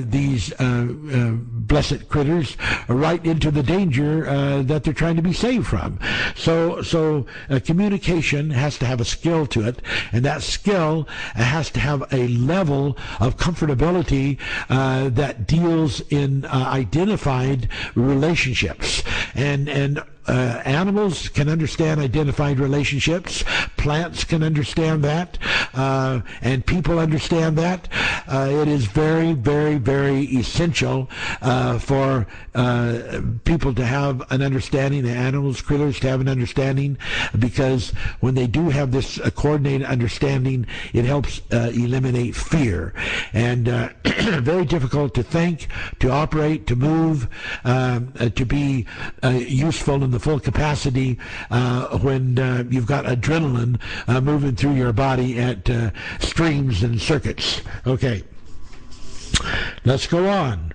these blessed critters right into the danger that they're trying to be saved from. So communication has to have a skill to it, and that skill has to have a level of comfortability that deals in identified relationships, and animals can understand identified relationships, plants can understand that, and people understand that. It is very, very, very essential for people to have an understanding, the animals, critters to have an understanding, because when they do have this coordinated understanding, it helps eliminate fear. And very difficult to think, to operate, to move, to be useful in the full capacity when you've got adrenaline moving through your body at streams and circuits. Okay, let's go on.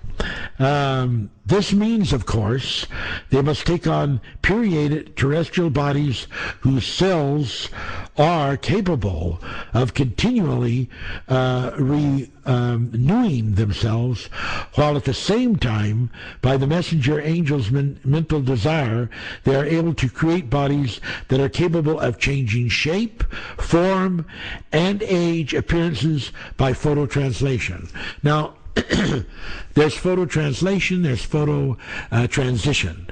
This means, of course, they must take on periated terrestrial bodies whose cells are capable of continually renewing themselves, while at the same time, by the messenger angel's mental desire, they are able to create bodies that are capable of changing shape, form, and age appearances by phototranslation. Now, there's photo translation, there's photo transition.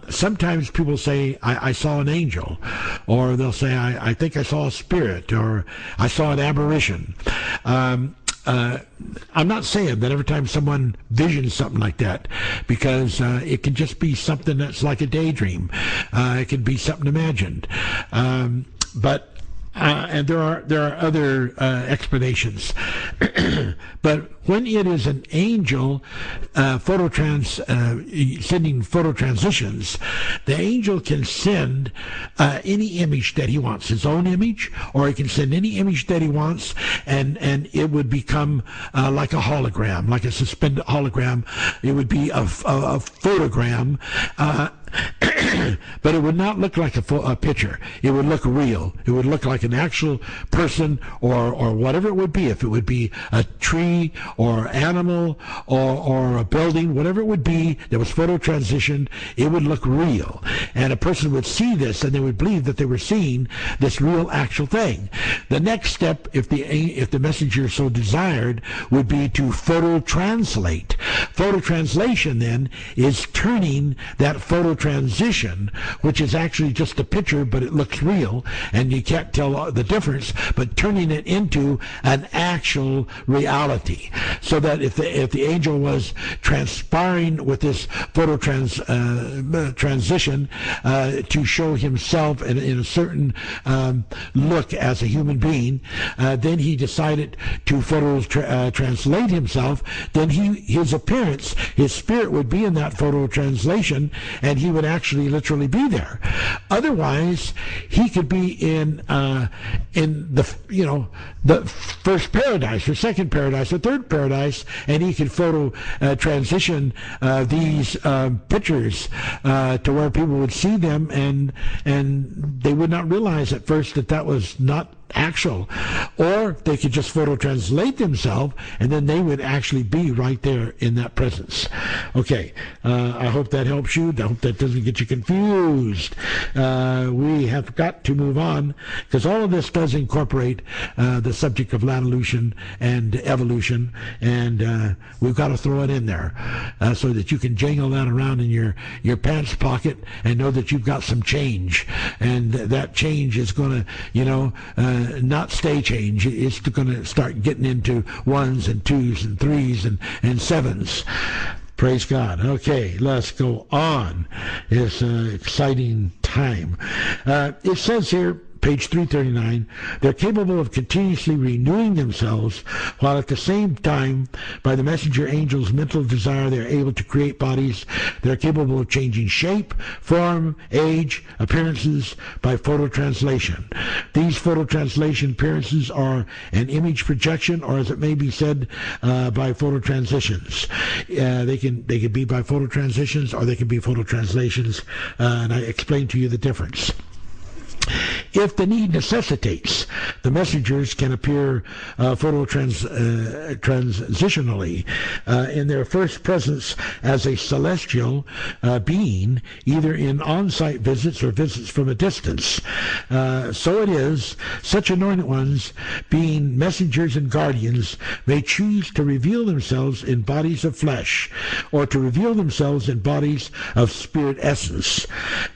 Sometimes people say, I saw an angel, or they'll say, I think I saw a spirit, or I saw an apparition. I'm not saying that every time someone visions something like that, because it can just be something that's like a daydream. It can be something imagined. But and there are other explanations. But when it is an angel sending photo transitions, the angel can send any image that he wants, his own image, or he can send any image that he wants, and it would become like a hologram, like a suspended hologram. It would be a photogram. But it would not look like a picture. It would look real. It would look like an actual person, or whatever it would be. If it would be a tree or animal or a building, whatever it would be that was photo transitioned, it would look real. And a person would see this and they would believe that they were seeing this real actual thing. The next step, if the messenger so desired, would be to photo translate. Photo translation then is turning that photo transition, which is actually just a picture, but it looks real, and you can't tell the difference, but turning it into an actual reality. So that if the angel was transpiring with this photo transition to show himself in a certain look as a human being, then he decided to photo translate himself, then his appearance, his spirit would be in that photo translation, and he would actually literally be there. Otherwise, he could be in the first paradise or second paradise or third paradise, and he could photo transition these pictures to where people would see them, and they would not realize at first that was not actual. Or they could just photo translate themselves, and then they would actually be right there in that presence. Okay, I hope that helps you. I hope that doesn't get you confused. We have got to move on, because all of this does incorporate the subject of Lattilution and evolution, and we've got to throw it in there so that you can jangle that around in your pants pocket and know that you've got some change, and that change is going to, not stay change. It's going to start getting into ones and twos and threes and sevens. Praise God. Okay, let's go on. It's an exciting time. It says here, page 339, they're capable of continuously renewing themselves, while at the same time, by the messenger angel's mental desire, they're able to create bodies. They're capable of changing shape, form, age, appearances by photo translation. These photo translation appearances are an image projection, or as it may be said, by photo transitions. They can be by photo transitions, or they can be photo translations, and I explained to you the difference. If the need necessitates, the messengers can appear transitionally in their first presence as a celestial being, either in on-site visits or visits from a distance. So it is, such anointed ones, being messengers and guardians, may choose to reveal themselves in bodies of flesh, or to reveal themselves in bodies of spirit essence.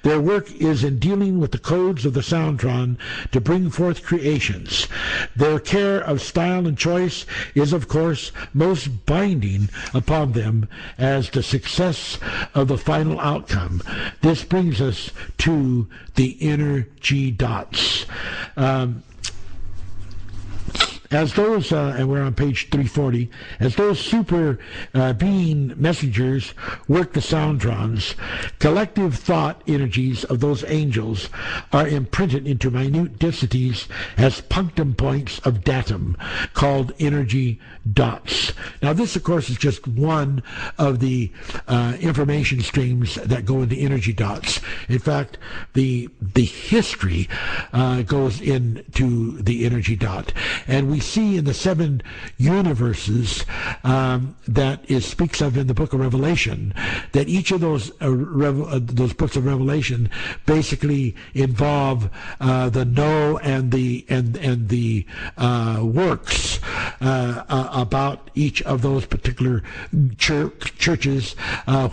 Their work is in dealing with the codes of the Soundtron to bring forth creations. Their care of style and choice is, of course, most binding upon them as the success of the final outcome. This brings us to the energy dots. As those, and we're on page 340, as those super being messengers work the soundtrons, collective thought energies of those angels are imprinted into minute densities as punctum points of datum, called energy dots. Now this, of course, is just one of the information streams that go into energy dots. In fact, the history goes into the energy dot, and we see in the 7 universes that it speaks of in the book of Revelation, that each of those books of Revelation basically involve the know and the works about each of those particular churches,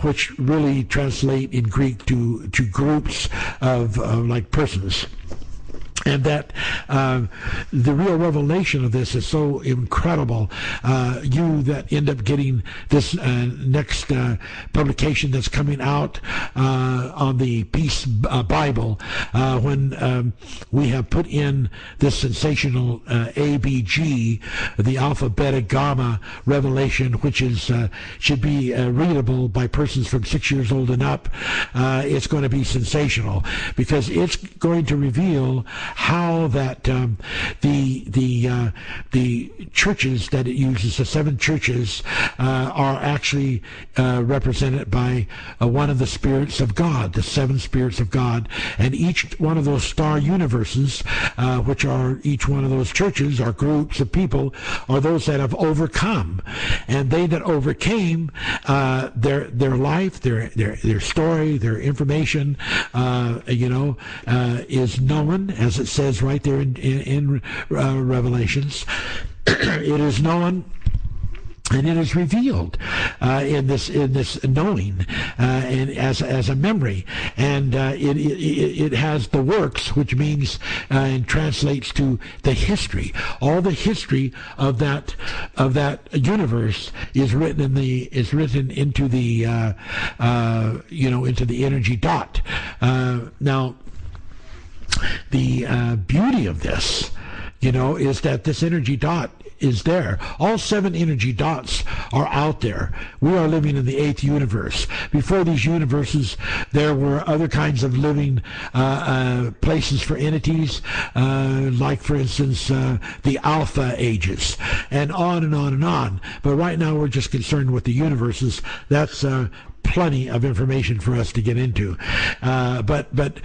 which really translate in Greek to groups of like persons. And that the real revelation of this is so incredible. You that end up getting this next publication that's coming out on the Peace Bible, when we have put in this sensational ABG, the Alpha, Beta, Gamma revelation, which is should be readable by persons from 6 years old and up, it's going to be sensational because it's going to reveal how that the churches that it uses, the 7 churches, are actually represented by one of the spirits of God, the 7 spirits of God, and each one of those star universes, which are each one of those churches, or groups of people, are those that have overcome, and they that overcame, their life, their story, their information, is known, as it says right there in Revelations. It is known and it is revealed in this knowing, and as a memory, and it has the works, which means and translates to the history. All the history of that universe is written into the into the energy dot. Now, the beauty of this, is that this energy dot is there. All 7 energy dots are out there. We are living in the 8th universe. Before these universes, there were other kinds of living places for entities, like, for instance, the Alpha ages, and on and on and on. But right now, we're just concerned with the universes. That's plenty of information for us to get into. But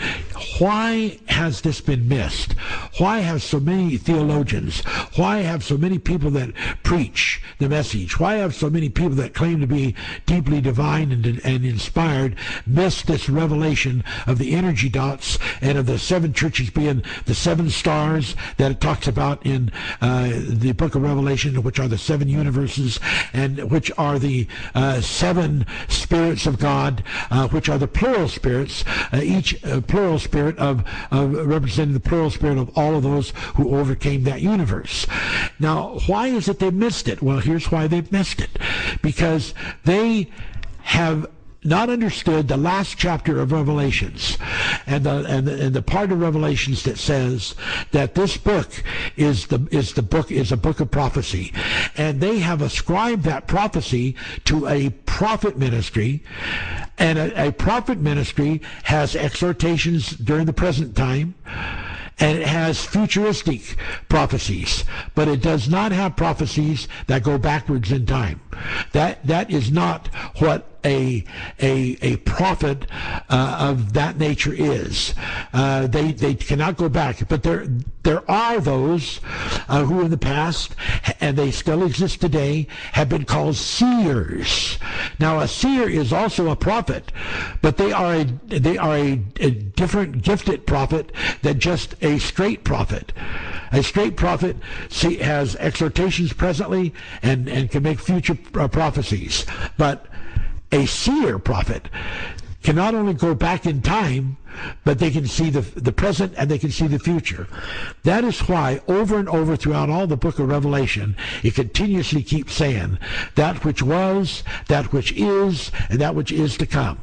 why has this been missed? Why have so many theologians, why have so many people that preach the message, why have so many people that claim to be deeply divine and inspired missed this revelation of the energy dots and of the 7 churches being the 7 stars that it talks about in the book of Revelation, which are the 7 universes, and which are the 7 spirits of God, which are the plural spirits, each plural spirit of representing the plural spirit of all of those who overcame that universe. Now, why is it they missed it? Well, here's why they've missed it. Because they have not understood the last chapter of Revelations, and the part of Revelations that says that this book is a book of prophecy, and they have ascribed that prophecy to a prophet ministry, and a prophet ministry has exhortations during the present time, and it has futuristic prophecies, but it does not have prophecies that go backwards in time. That is not what a prophet of that nature is. They cannot go back, but there are those who in the past, and they still exist today, have been called seers. Now, a seer is also a prophet, but they are a different gifted prophet than just a straight prophet. A straight prophet has exhortations presently and can make future prophecies, but a seer prophet can not only go back in time, but they can see the present and they can see the future. That is why over and over throughout all the book of Revelation, it continuously keeps saying that which was, that which is, and that which is to come.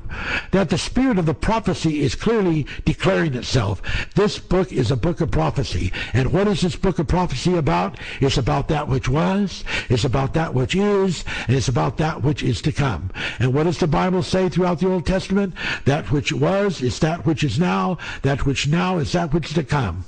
That the spirit of the prophecy is clearly declaring itself. This book is a book of prophecy. And what is this book of prophecy about? It's about that which was, it's about that which is, and it's about that which is to come. And what does the Bible say throughout the Old Testament? That which was is that which is now, that which now is that which is to come.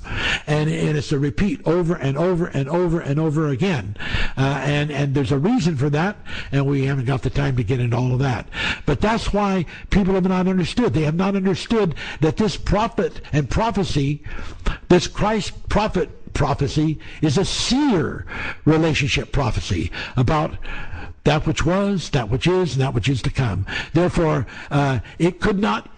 And it's a repeat over and over and over and over again. And there's a reason for that, and we haven't got the time to get into all of that. But that's why people have not understood. They have not understood that this prophet and prophecy, this Christ prophet prophecy, is a seer relationship prophecy about that which was, that which is, and that which is to come. Therefore, it could not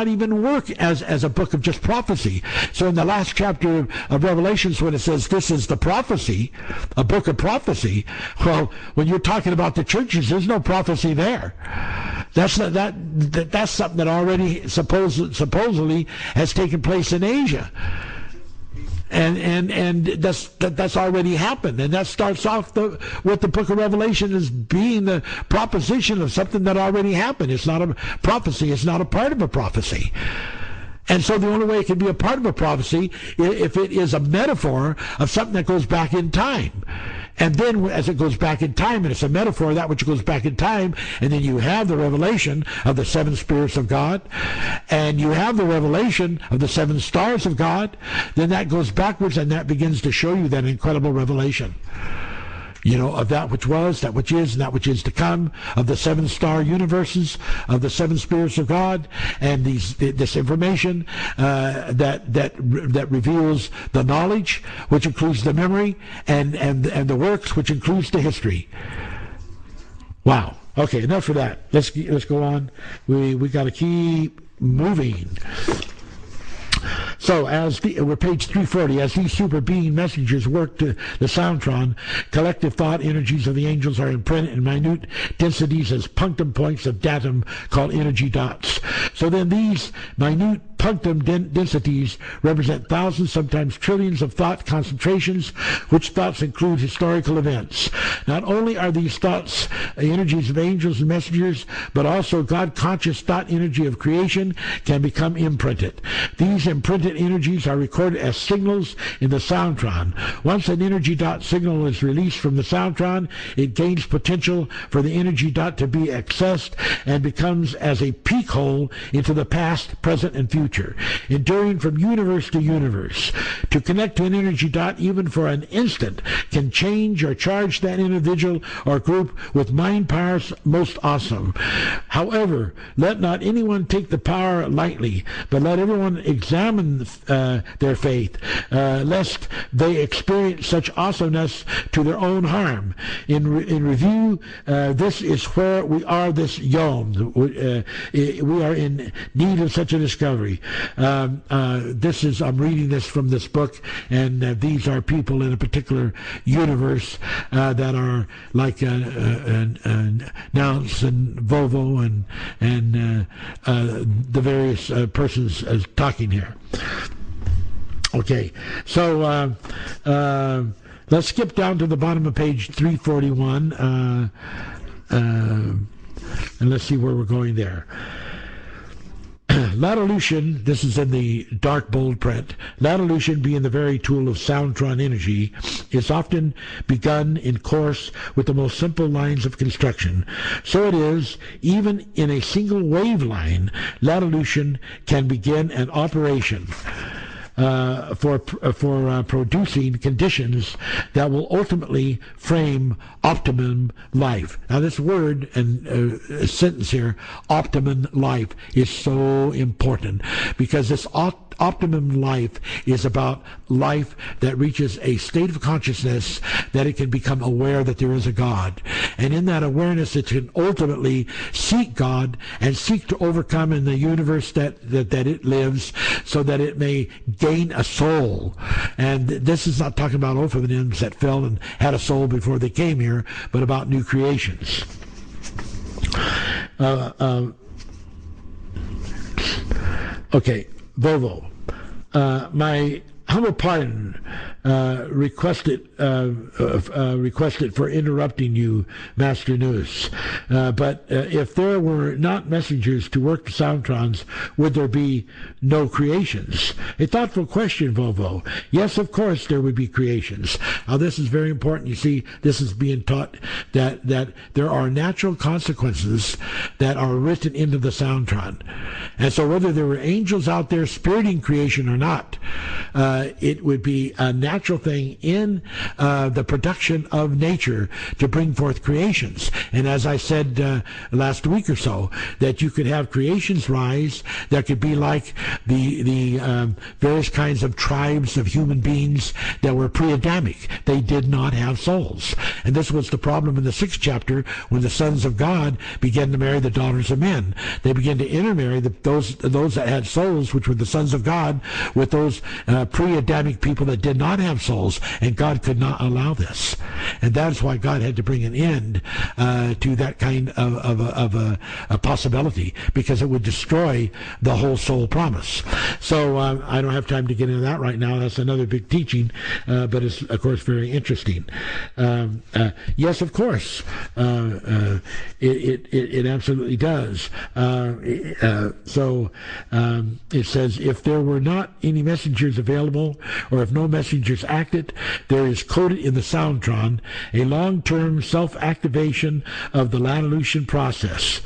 even work as a book of just prophecy. So in the last chapter of Revelations, when it says this is the prophecy, a book of prophecy, well, when you're talking about the churches, there's no prophecy there. That's something that already supposedly has taken place in Asia. And that's already happened. And that starts off with the book of Revelation as being the proposition of something that already happened. It's not a prophecy. It's not a part of a prophecy. And so the only way it can be a part of a prophecy if it is a metaphor of something that goes back in time. And then as it goes back in time, and it's a metaphor of that which goes back in time, and then you have the revelation of the seven spirits of God, and you have the revelation of the seven stars of God, then that goes backwards, and that begins to show you that incredible revelation. Of that which was, that which is, and that which is to come, of the seven-star universes, of the seven spirits of God, and this information that reveals the knowledge, which includes the memory, and the works, which includes the history. Wow. Okay, enough of that. Let's go on. We got to keep moving. So we're page 340. As these super being messengers work to the Soundtron, collective thought energies of the angels are imprinted in minute densities as punctum points of datum called energy dots. So then these minute punctum densities represent thousands, sometimes trillions of thought concentrations, which thoughts include historical events. Not only are these thoughts energies of angels and messengers, but also God-conscious thought energy of creation can become imprinted. These imprinted energies are recorded as signals in the Soundtron. Once an energy dot signal is released from the Soundtron, it gains potential for the energy dot to be accessed and becomes as a peek hole into the past, present, and future, enduring from universe to universe. To connect to an energy dot, even for an instant, can change or charge that individual or group with mind powers most awesome. However, let not anyone take the power lightly, but let everyone examine their faith, lest they experience such awesomeness to their own harm. In review, this is where we are this yom. We are in need of such a discovery. I'm reading this from this book, and these are people in a particular universe that are like Nounce and Vovo and the various persons talking here. Okay, so let's skip down to the bottom of page 341, and let's see where we're going there. Lattilution, this is in the dark bold print, Lattilution being the very tool of Soundtron energy, is often begun in course with the most simple lines of construction. So it is, even in a single wave line, Lattilution can begin an operation for producing conditions that will ultimately frame optimum life. Now this word and sentence here, optimum life, is so important because this optimum life is about life that reaches a state of consciousness that it can become aware that there is a God. And in that awareness, it can ultimately seek God and seek to overcome in the universe that it lives so that it may gain a soul. And this is not talking about Ophanims that fell and had a soul before they came here, but about new creations. Okay, Volvo. My humble pardon requested for interrupting you, Master News. But if there were not messengers to work the Soundtrons, would there be no creations? A thoughtful question, Volvo. Yes, of course there would be creations. Now this is very important. You see, this is being taught that there are natural consequences that are written into the Soundtron. And so whether there were angels out there spiriting creation or not, it would be a natural thing in the production of nature to bring forth creations. And as I said last week or so, that you could have creations rise that could be like the various kinds of tribes of human beings that were pre-Adamic. They did not have souls. And this was the problem in the 6th chapter when the sons of God began to marry the daughters of men. They began to intermarry those that had souls, which were the sons of God, with those pre pre-Adamic people that did not have souls, and God could not allow this. And that's why God had to bring an end to that kind of a possibility, because it would destroy the whole soul promise. So I don't have time to get into that right now. That's another big teaching, but it's, of course, very interesting. Yes, of course, it absolutely does. So it says, if there were not any messengers available, or if no messengers acted, there is coded in the Soundtron a long-term self-activation of the Lattilution process.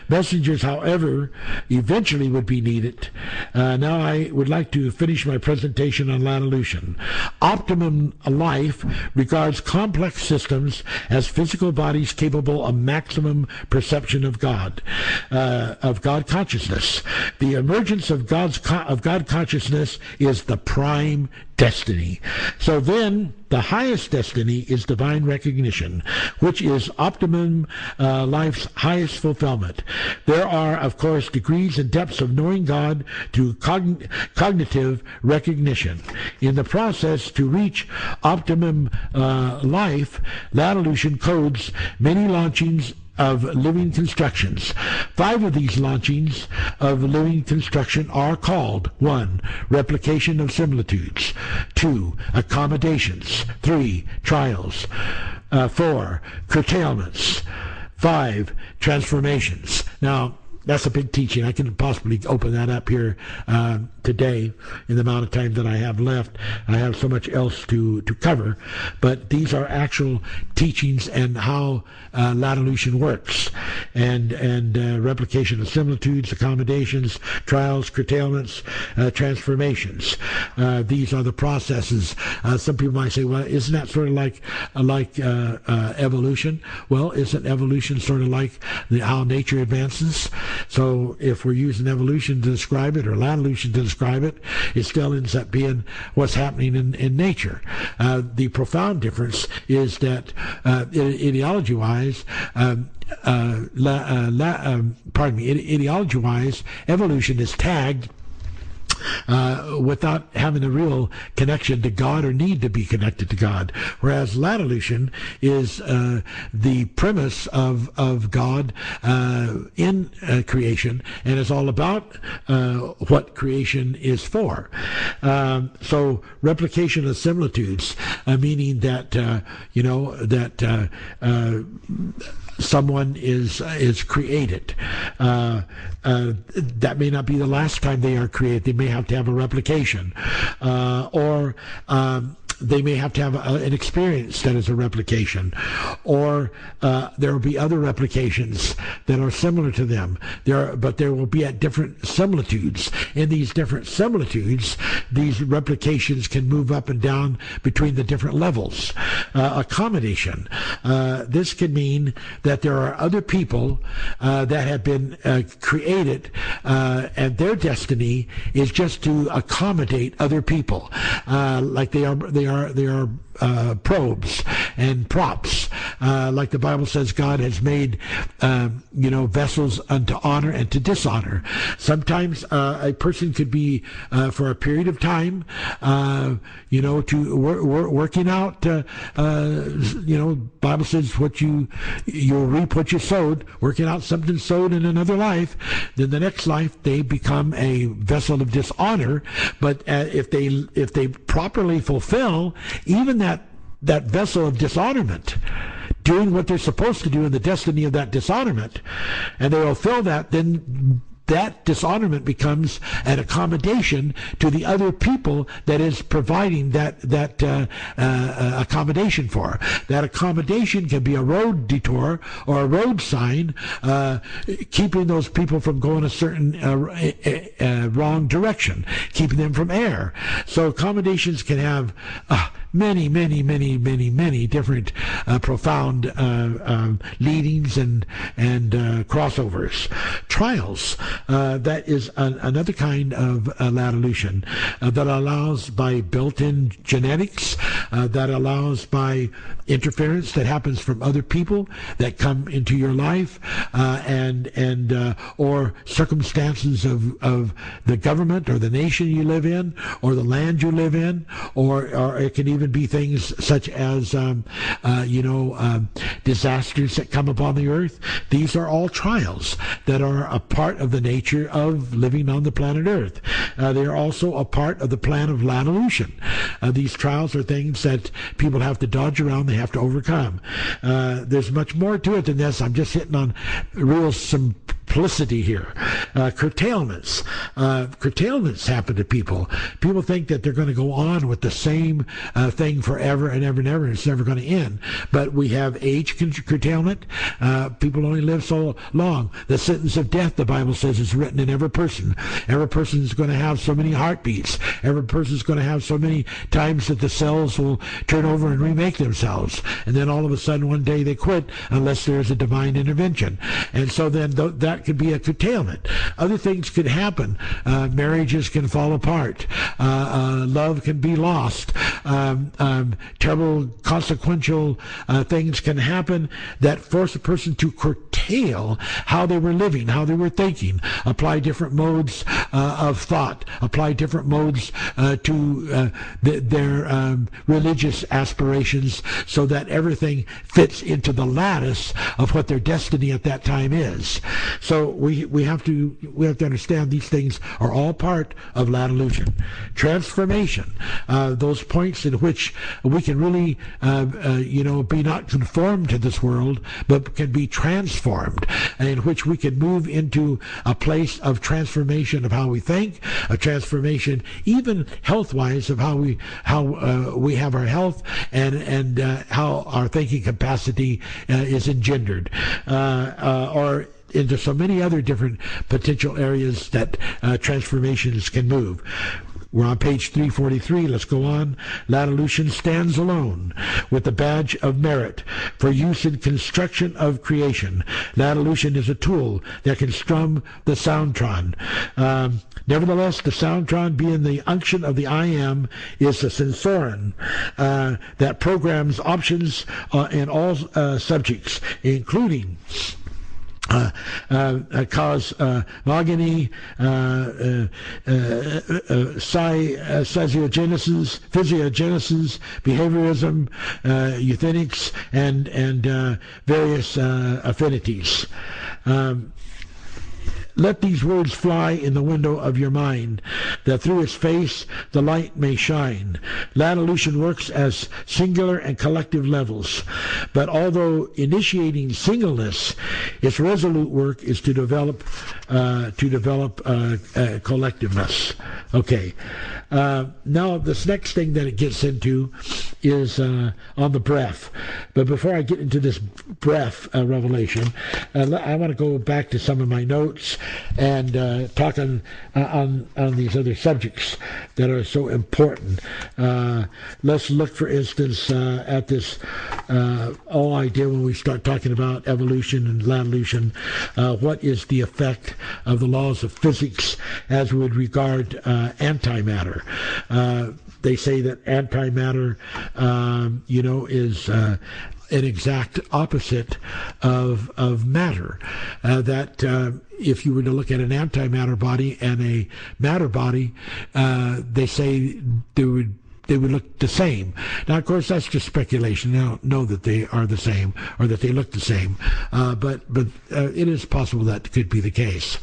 Messengers, however, eventually would be needed. Now I would like to finish my presentation on Lattilution. Optimum life regards complex systems as physical bodies capable of maximum perception of God consciousness. The emergence of God consciousness is the prime destiny. So then, the highest destiny is divine recognition, which is optimum life's highest fulfillment. There are, of course, degrees and depths of knowing God through cognitive recognition. In the process to reach optimum life, Lattilution codes many launchings of living constructions. 5 of these launchings of living construction are called: 1. Replication of similitudes; 2. Accommodations; 3. Trials; 4. Curtailments; 5. Transformations. Now, that's a big teaching. I can possibly open that up here today in the amount of time that I have left. I have so much else to cover, but these are actual teachings and how Lattilution works, and replication of similitudes, accommodations, trials, curtailments, transformations. These are the processes. Some people might say, well, isn't that sort of like evolution? Well, isn't evolution sort of like how nature advances? So if we're using evolution to describe it, or Lattilution to describe it, it still ends up being what's happening in nature. The profound difference is that ideology-wise, ideology-wise, evolution is tagged without having a real connection to God or need to be connected to God. Whereas Lattilution is the premise of God in creation, and is all about what creation is for. So replication of similitudes, meaning that someone is created. That may not be the last time they are created. They may have to have a replication, or they may have to have an experience that is a replication, or there will be other replications that are similar to them. But there will be at different similitudes. In these different similitudes, these replications can move up and down between the different levels. Accommodation. This can mean that there are other people that have been created, and their destiny is just to accommodate other people, like they are probes and props. Like the Bible says, God has made vessels unto honor and to dishonor. Sometimes a person could be for a period of time working out. Bible says you'll reap what you sowed, working out something sowed in another life. Then the next life they become a vessel of dishonor. But if they properly fulfill even that vessel of dishonorment, doing what they're supposed to do in the destiny of that dishonorment, and they fulfill that, then that dishonorment becomes an accommodation to the other people that is providing that accommodation for. That accommodation can be a road detour or a road sign, keeping those people from going a certain wrong direction, keeping them from error. So accommodations can have many different profound leadings and crossovers. Trials. That is another kind of Lattilution that allows, by built-in genetics, that allows by interference that happens from other people that come into your life, or circumstances of the government or the nation you live in or the land you live in, or it can even be things such as disasters that come upon the earth. These are all trials that are a part of the nature of living on the planet Earth. They are also a part of the plan of Lattilution. These trials are things that people have to dodge around, they have to overcome. There's much more to it than this. I'm just hitting on real simplicity here. Curtailments. Curtailments happen to people. People think that they're going to go on with the same thing forever and ever and ever. It's never going to end. But we have age curtailment. People only live so long. The sentence of death, the Bible says, is written in every person. Every person is going to have so many heartbeats. Every person is going to have so many times that the cells will turn over and remake themselves. And then all of a sudden one day they quit unless there is a divine intervention. And so then that could be a curtailment. Other things could happen. Marriages can fall apart. Love can be lost. Terrible consequential things can happen that force a person to curtail how they were living, how they were thinking, apply different modes of thought, apply different modes to their religious aspirations, so that everything fits into the lattice of what their destiny at that time is. So we have to understand these things are all part of Lattilution. Transformation, those points in which we can really be not conformed to this world, but can be transformed, and in which we can move into a place of transformation of how we think, a transformation even health-wise of how we have our health, and how our thinking capacity is engendered, or into so many other different potential areas that transformations can move. We're on page 343. Let's go on. Lattilution stands alone with the badge of merit for use in construction of creation. Lattilution is a tool that can strum the soundtron. Nevertheless, the soundtron, being the unction of the I Am, is the sensorin that programs options in all subjects, including cosmogony, physiogenesis, behaviorism, euthenics, and various affinities. Let these words fly in the window of your mind, that through its face the light may shine. Lattilution works as singular and collective levels, but although initiating singleness, its resolute work is to develop collectiveness. Okay. Now, this next thing that it gets into is on the breath. But before I get into this breath revelation, I want to go back to some of my notes and talk on these other subjects that are so important. Let's look, for instance, at this whole idea when we start talking about evolution and Lattilution. What is the effect of the laws of physics as we would regard antimatter? They say that antimatter, is an exact opposite of matter. That if you were to look at an antimatter body and a matter body, they say they would look the same. Now, of course, that's just speculation. I don't know that they are the same or that they look the same, but it is possible that could be the case.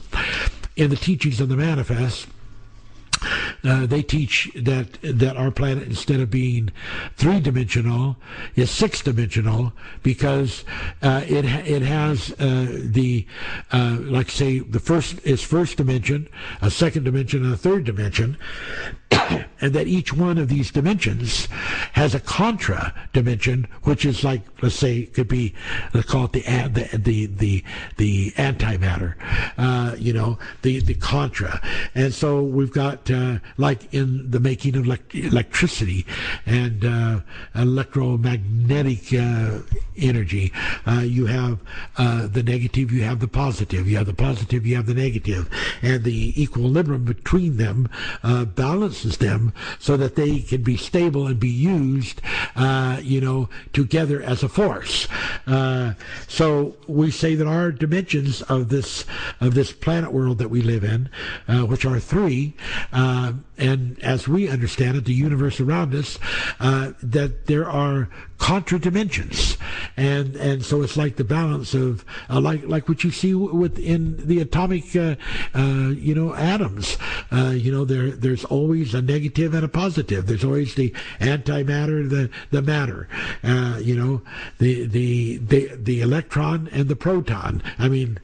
In the teachings of the Manifest, they teach that our planet, instead of being three-dimensional, is six-dimensional, because it has like say the first dimension, a second dimension, and a third dimension, and that each one of these dimensions has a contra dimension, which is like, let's say, could be, let's call it the antimatter, the contra. And so we've got like in the making of electricity and electromagnetic energy. You have the negative, you have the positive. You have the positive, you have the negative. And the equilibrium between them balances them so that they can be stable and be used, together as a force. So we say that our dimensions of this planet world that we live in, which are three, and as we understand it, the universe around us, that there are contra dimensions, and so it's like the balance of like what you see within the atomic atoms. There's always a negative and a positive. There's always the antimatter, the matter. The electron and the proton. I mean,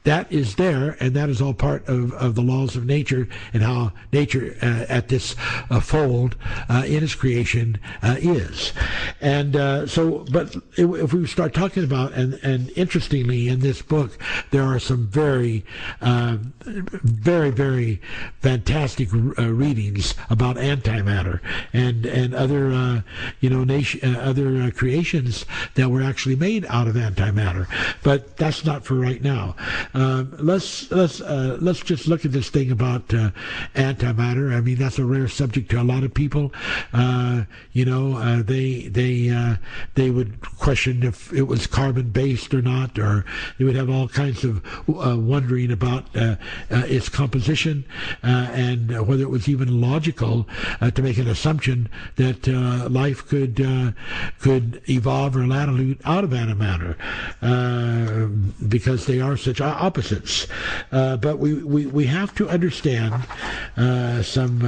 that is there, and that is all part of the laws of nature and how nature at this fold in its creation is. And but if we start talking about, and interestingly in this book, there are some very, very fantastic readings about antimatter and other, other creations that were actually made out of antimatter. But that's not for right now. Let's just look at this thing about antimatter. I mean, that's a rare subject to a lot of people. They would question if it was carbon based or not, or they would have all kinds of wondering about its composition and whether it was even logical to make an assumption that life could evolve or lattilute out of antimatter, because they are such opposites. But we have to understand some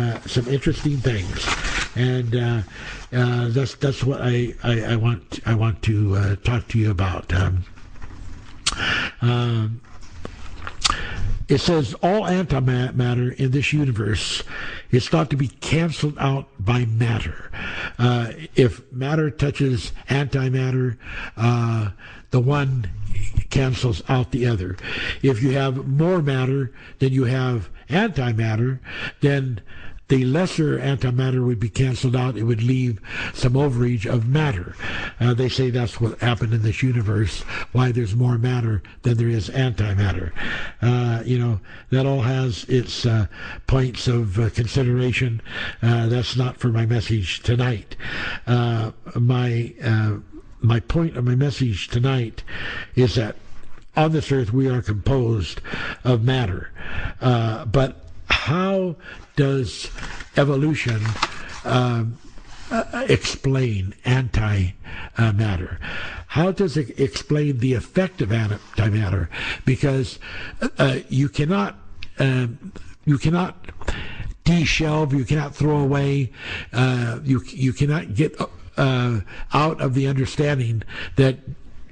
interesting things, and that's what I want to talk to you about. It says all antimatter in this universe is thought to be canceled out by matter. If matter touches antimatter, the one cancels out the other. If you have more matter than you have antimatter, then the lesser antimatter would be canceled out. It would leave some overage of matter. They say that's what happened in this universe, why there's more matter than there is antimatter. That all has its points of consideration. That's not for my message tonight. My point of my message tonight is that on this earth we are composed of matter. But how does evolution explain antimatter? How does it explain the effect of antimatter? Because you cannot de-shelve, you cannot throw away, you cannot get out of the understanding that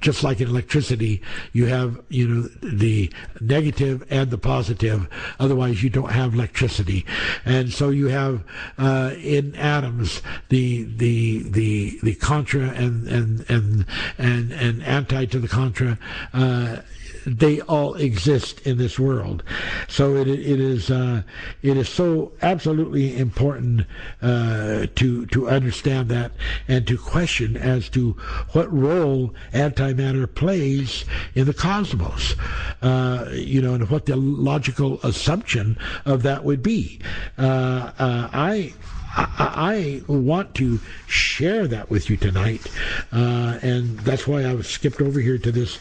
just like in electricity, you have the negative and the positive. Otherwise, you don't have electricity. And so you have in atoms the contra and anti to the contra. They all exist in this world. So it is so absolutely important to understand that and to question as to what role antimatter plays in the cosmos, and what the logical assumption of that would be. I want to share that with you tonight, and that's why I skipped over here to this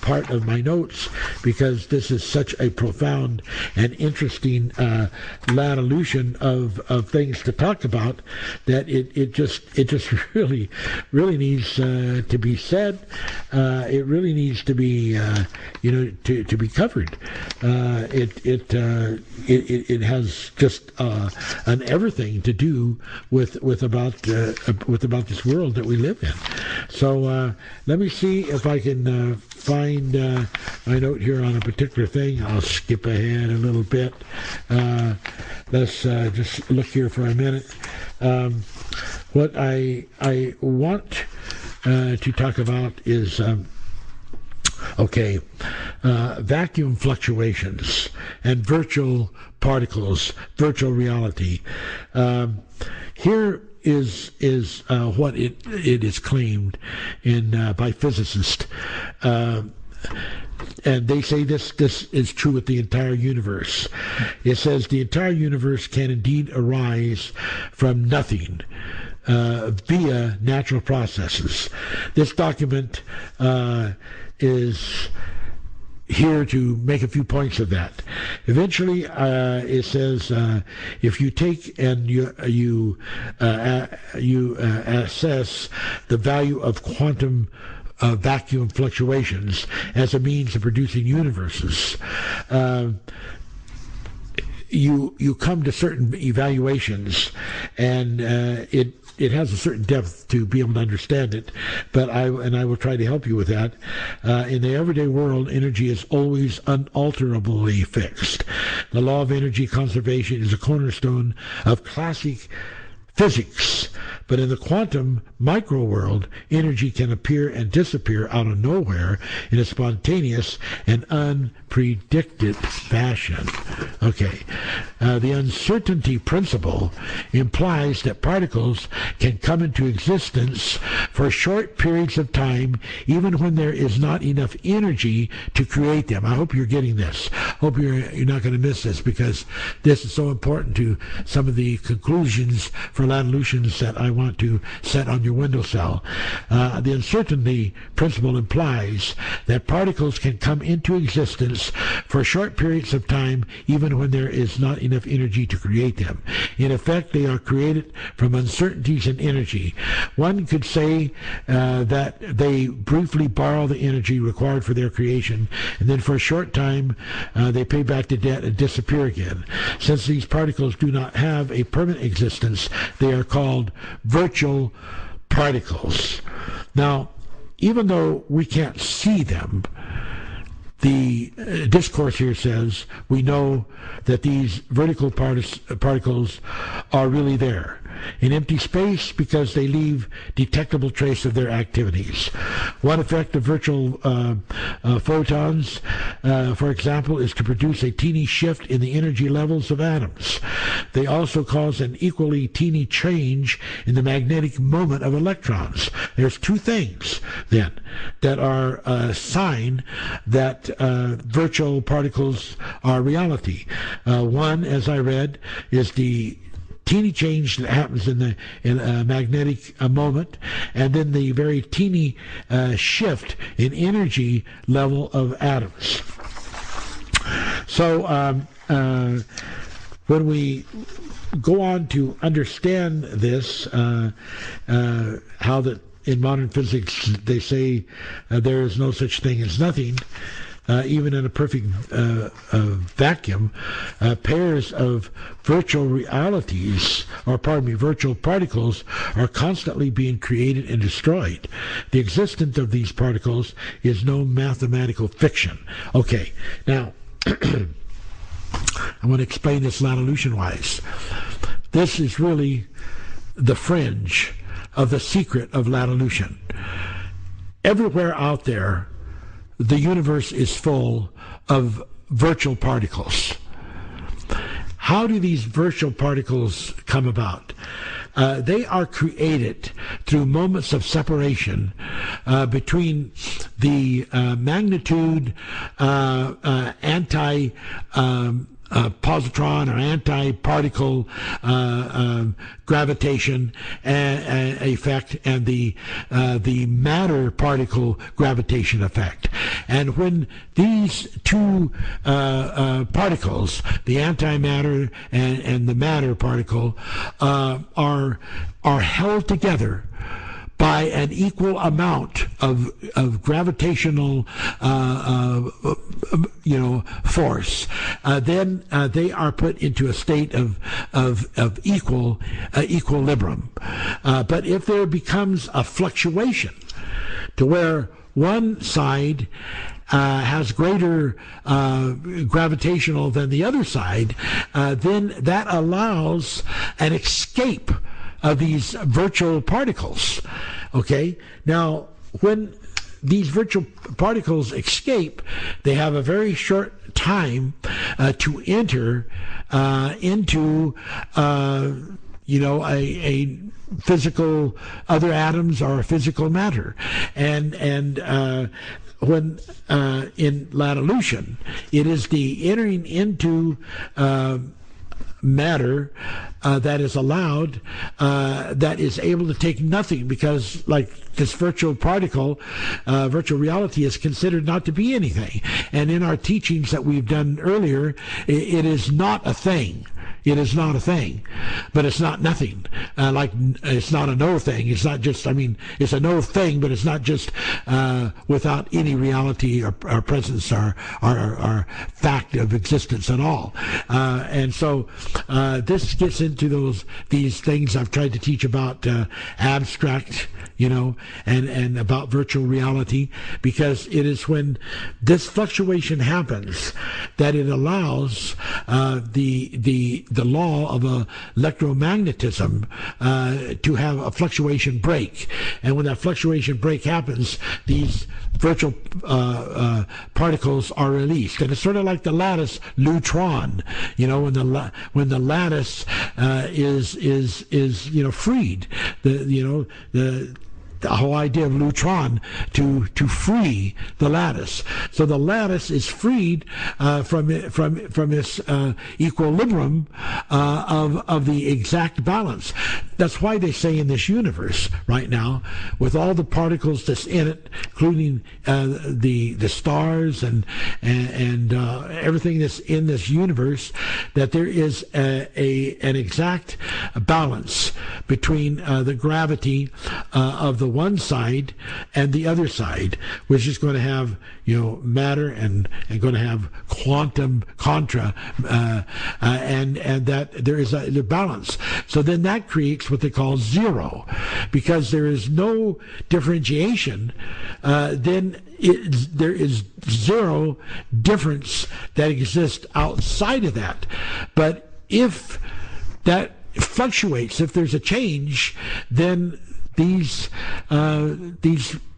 part of my notes, because this is such a profound and interesting lattilution of things to talk about that it just really needs to be said. It really needs to be to be covered. It has just an everything to do with about this world that we live in. So let me see if I can find my note here on a particular thing. I'll skip ahead a little bit. Let's just look here for a minute. What I want to talk about is vacuum fluctuations and virtual particles, virtual reality. Here is what it is claimed by physicists. And they say this is true with the entire universe. It says the entire universe can indeed arise from nothing via natural processes. This document is here to make a few points of that. Eventually, it says if you take and you assess the value of quantum vacuum fluctuations as a means of producing universes, you come to certain evaluations, and it has a certain depth to be able to understand it, but I will try to help you with that. In the everyday world, energy is always unalterably fixed. The law of energy conservation is a cornerstone of classic physics, but in the quantum micro world, energy can appear and disappear out of nowhere in a spontaneous and unpredicted fashion. Okay. The uncertainty principle implies that particles can come into existence for short periods of time, even when there is not enough energy to create them. I hope you're getting this. Hope you're not going to miss this, because this is so important to some of the conclusions for Lattilutions that I want to set on your windowsill. The uncertainty principle implies that particles can come into existence for short periods of time, even when there is not enough energy to create them. In effect, they are created from uncertainties in energy. One could say that they briefly borrow the energy required for their creation, and then for a short time they pay back the debt and disappear again. Since these particles do not have a permanent existence, they are called virtual particles. Now, even though we can't see them, the discourse here says we know that these vertical particles are really there in empty space because they leave detectable trace of their activities. One effect of virtual photons, for example, is to produce a teeny shift in the energy levels of atoms. They also cause an equally teeny change in the magnetic moment of electrons. There's two things, then, that are a sign that virtual particles are reality. One, as I read, is the teeny change that happens in a magnetic moment, and then the very teeny shift in energy level of atoms. So when we go on to understand this, how that in modern physics they say there is no such thing as nothing, even in a perfect vacuum, pairs of virtual realities, virtual particles, are constantly being created and destroyed. The existence of these particles is no mathematical fiction. Okay, now, I want to explain this Lattilution-wise. This is really the fringe of the secret of Lattilution. Everywhere out there, the universe is full of virtual particles. How do these virtual particles come about? They are created through moments of separation between the magnitude positron or anti-particle gravitation effect and the matter particle gravitation effect. And when these two particles, the antimatter and the matter particle, are held together by an equal amount of gravitational force, then they are put into a state of equilibrium. But if there becomes a fluctuation to where one side has greater gravitational than the other side, then that allows an escape of these virtual particles. Okay? Now, when these virtual particles escape, they have a very short time to enter into a physical, other atoms or physical matter, and when in Lattilution, it is the entering into matter that is allowed, that is able to take nothing, because like this virtual particle, virtual reality is considered not to be anything. And in our teachings that we've done earlier, it is not a thing. It is not a thing, but it's not nothing. Like it's not a no thing. It's not just, it's a no thing, but it's not just without any reality or presence or fact of existence at all. And so this gets into these things I've tried to teach about abstract, and about virtual reality, because it is when this fluctuation happens that it allows the law of electromagnetism to have a fluctuation break. And when that fluctuation break happens, these virtual particles are released. And it's sort of like the lattice Lutron, when the lattice is freed. The whole idea of Lutron to free the lattice. So the lattice is freed from its equilibrium of the exact balance. That's why they say in this universe right now, with all the particles that's in it, including the stars and everything that's in this universe, that there is an exact balance between the gravity of the one side and the other side, which is going to have matter and going to have quantum contra, and that there is a balance. So then that creates what they call zero, because there is no differentiation. Then there is zero difference that exists outside of that. But if that fluctuates, if there's a change, then these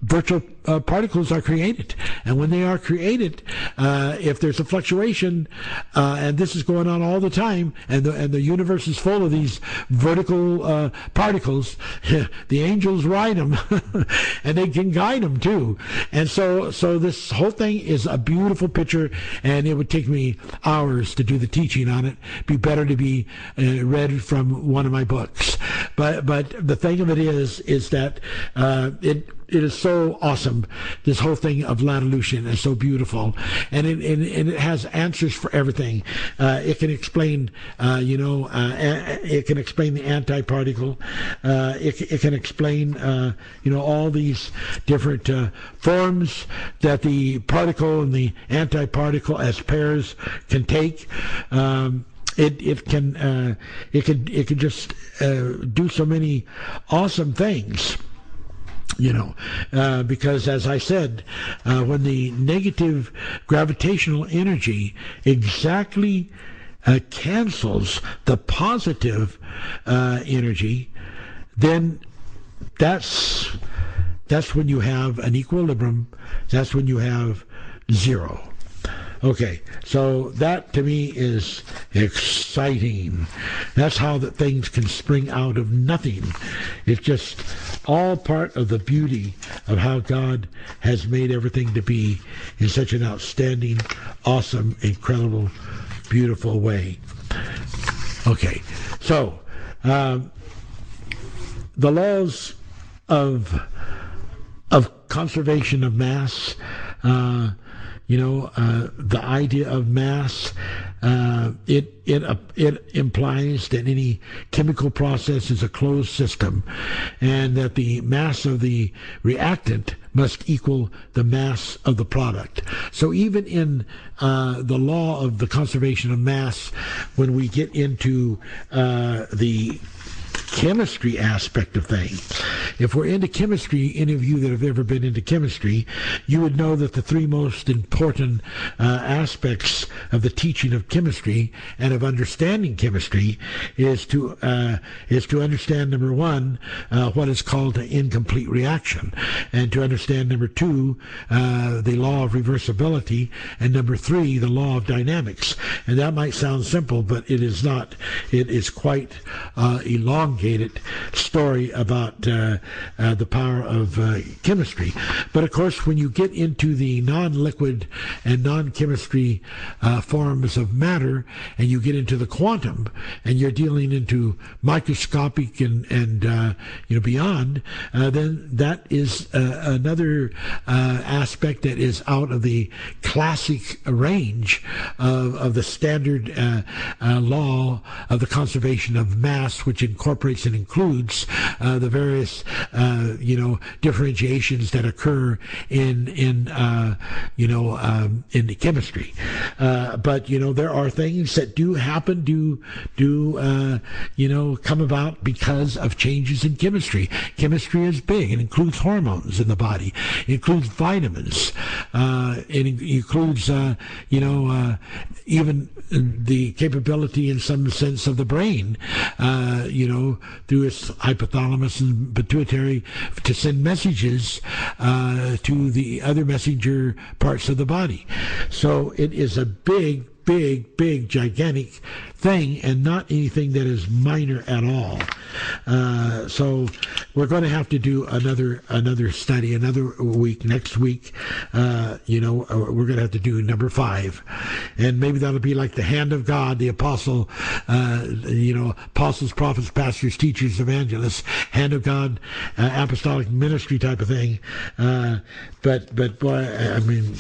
virtual particles are created. And when they are created, if there's a fluctuation, and this is going on all the time, and the universe is full of these vertical particles, the angels ride them, and they can guide them too. And so this whole thing is a beautiful picture, and it would take me hours to do the teaching on it. Be better to be read from one of my books. But the thing of it is that it is so awesome. This whole thing of Lattilution is so beautiful, and it has answers for everything. It can explain, it can explain the antiparticle. It can explain, all these different forms that the particle and the antiparticle as pairs can take. It can just do so many awesome things. Because as I said, when the negative gravitational energy exactly cancels the positive energy, then that's when you have an equilibrium. That's when you have zero. Okay, so that to me is exciting. That's how that things can spring out of nothing. It's just all part of the beauty of how God has made everything to be in such an outstanding, awesome, incredible, beautiful way. Okay, so the laws of conservation of mass, the idea of mass, it implies that any chemical process is a closed system, and that the mass of the reactant must equal the mass of the product. So even in the law of the conservation of mass, when we get into the chemistry aspect of things. If we're into chemistry, any of you that have ever been into chemistry, you would know that the three most important aspects of the teaching of chemistry and of understanding chemistry is to understand, number one, what is called an incomplete reaction, and to understand, number two, the law of reversibility, and number three, the law of dynamics. And that might sound simple, but it is not. It is quite elongated story about the power of chemistry. But of course, when you get into the non-liquid and non-chemistry forms of matter, and you get into the quantum, and you're dealing into microscopic and beyond, then that is another aspect that is out of the classic range of the standard law of the conservation of mass, which incorporates and includes the various differentiations that occur in the chemistry. But there are things that do happen, come about because of changes in chemistry. Chemistry is big. It includes hormones in the body. It includes vitamins. It includes even the capability in some sense of the brain, through its hypothalamus and pituitary, to send messages to the other messenger parts of the body. So it is a big, gigantic thing, and not anything that is minor at all. So we're going to have to do another study, another week, next week. We're going to have to do number 5, and maybe that'll be like the hand of God, the apostle, apostles, prophets, pastors, teachers, evangelists, hand of God, apostolic ministry type of thing. But boy, I mean,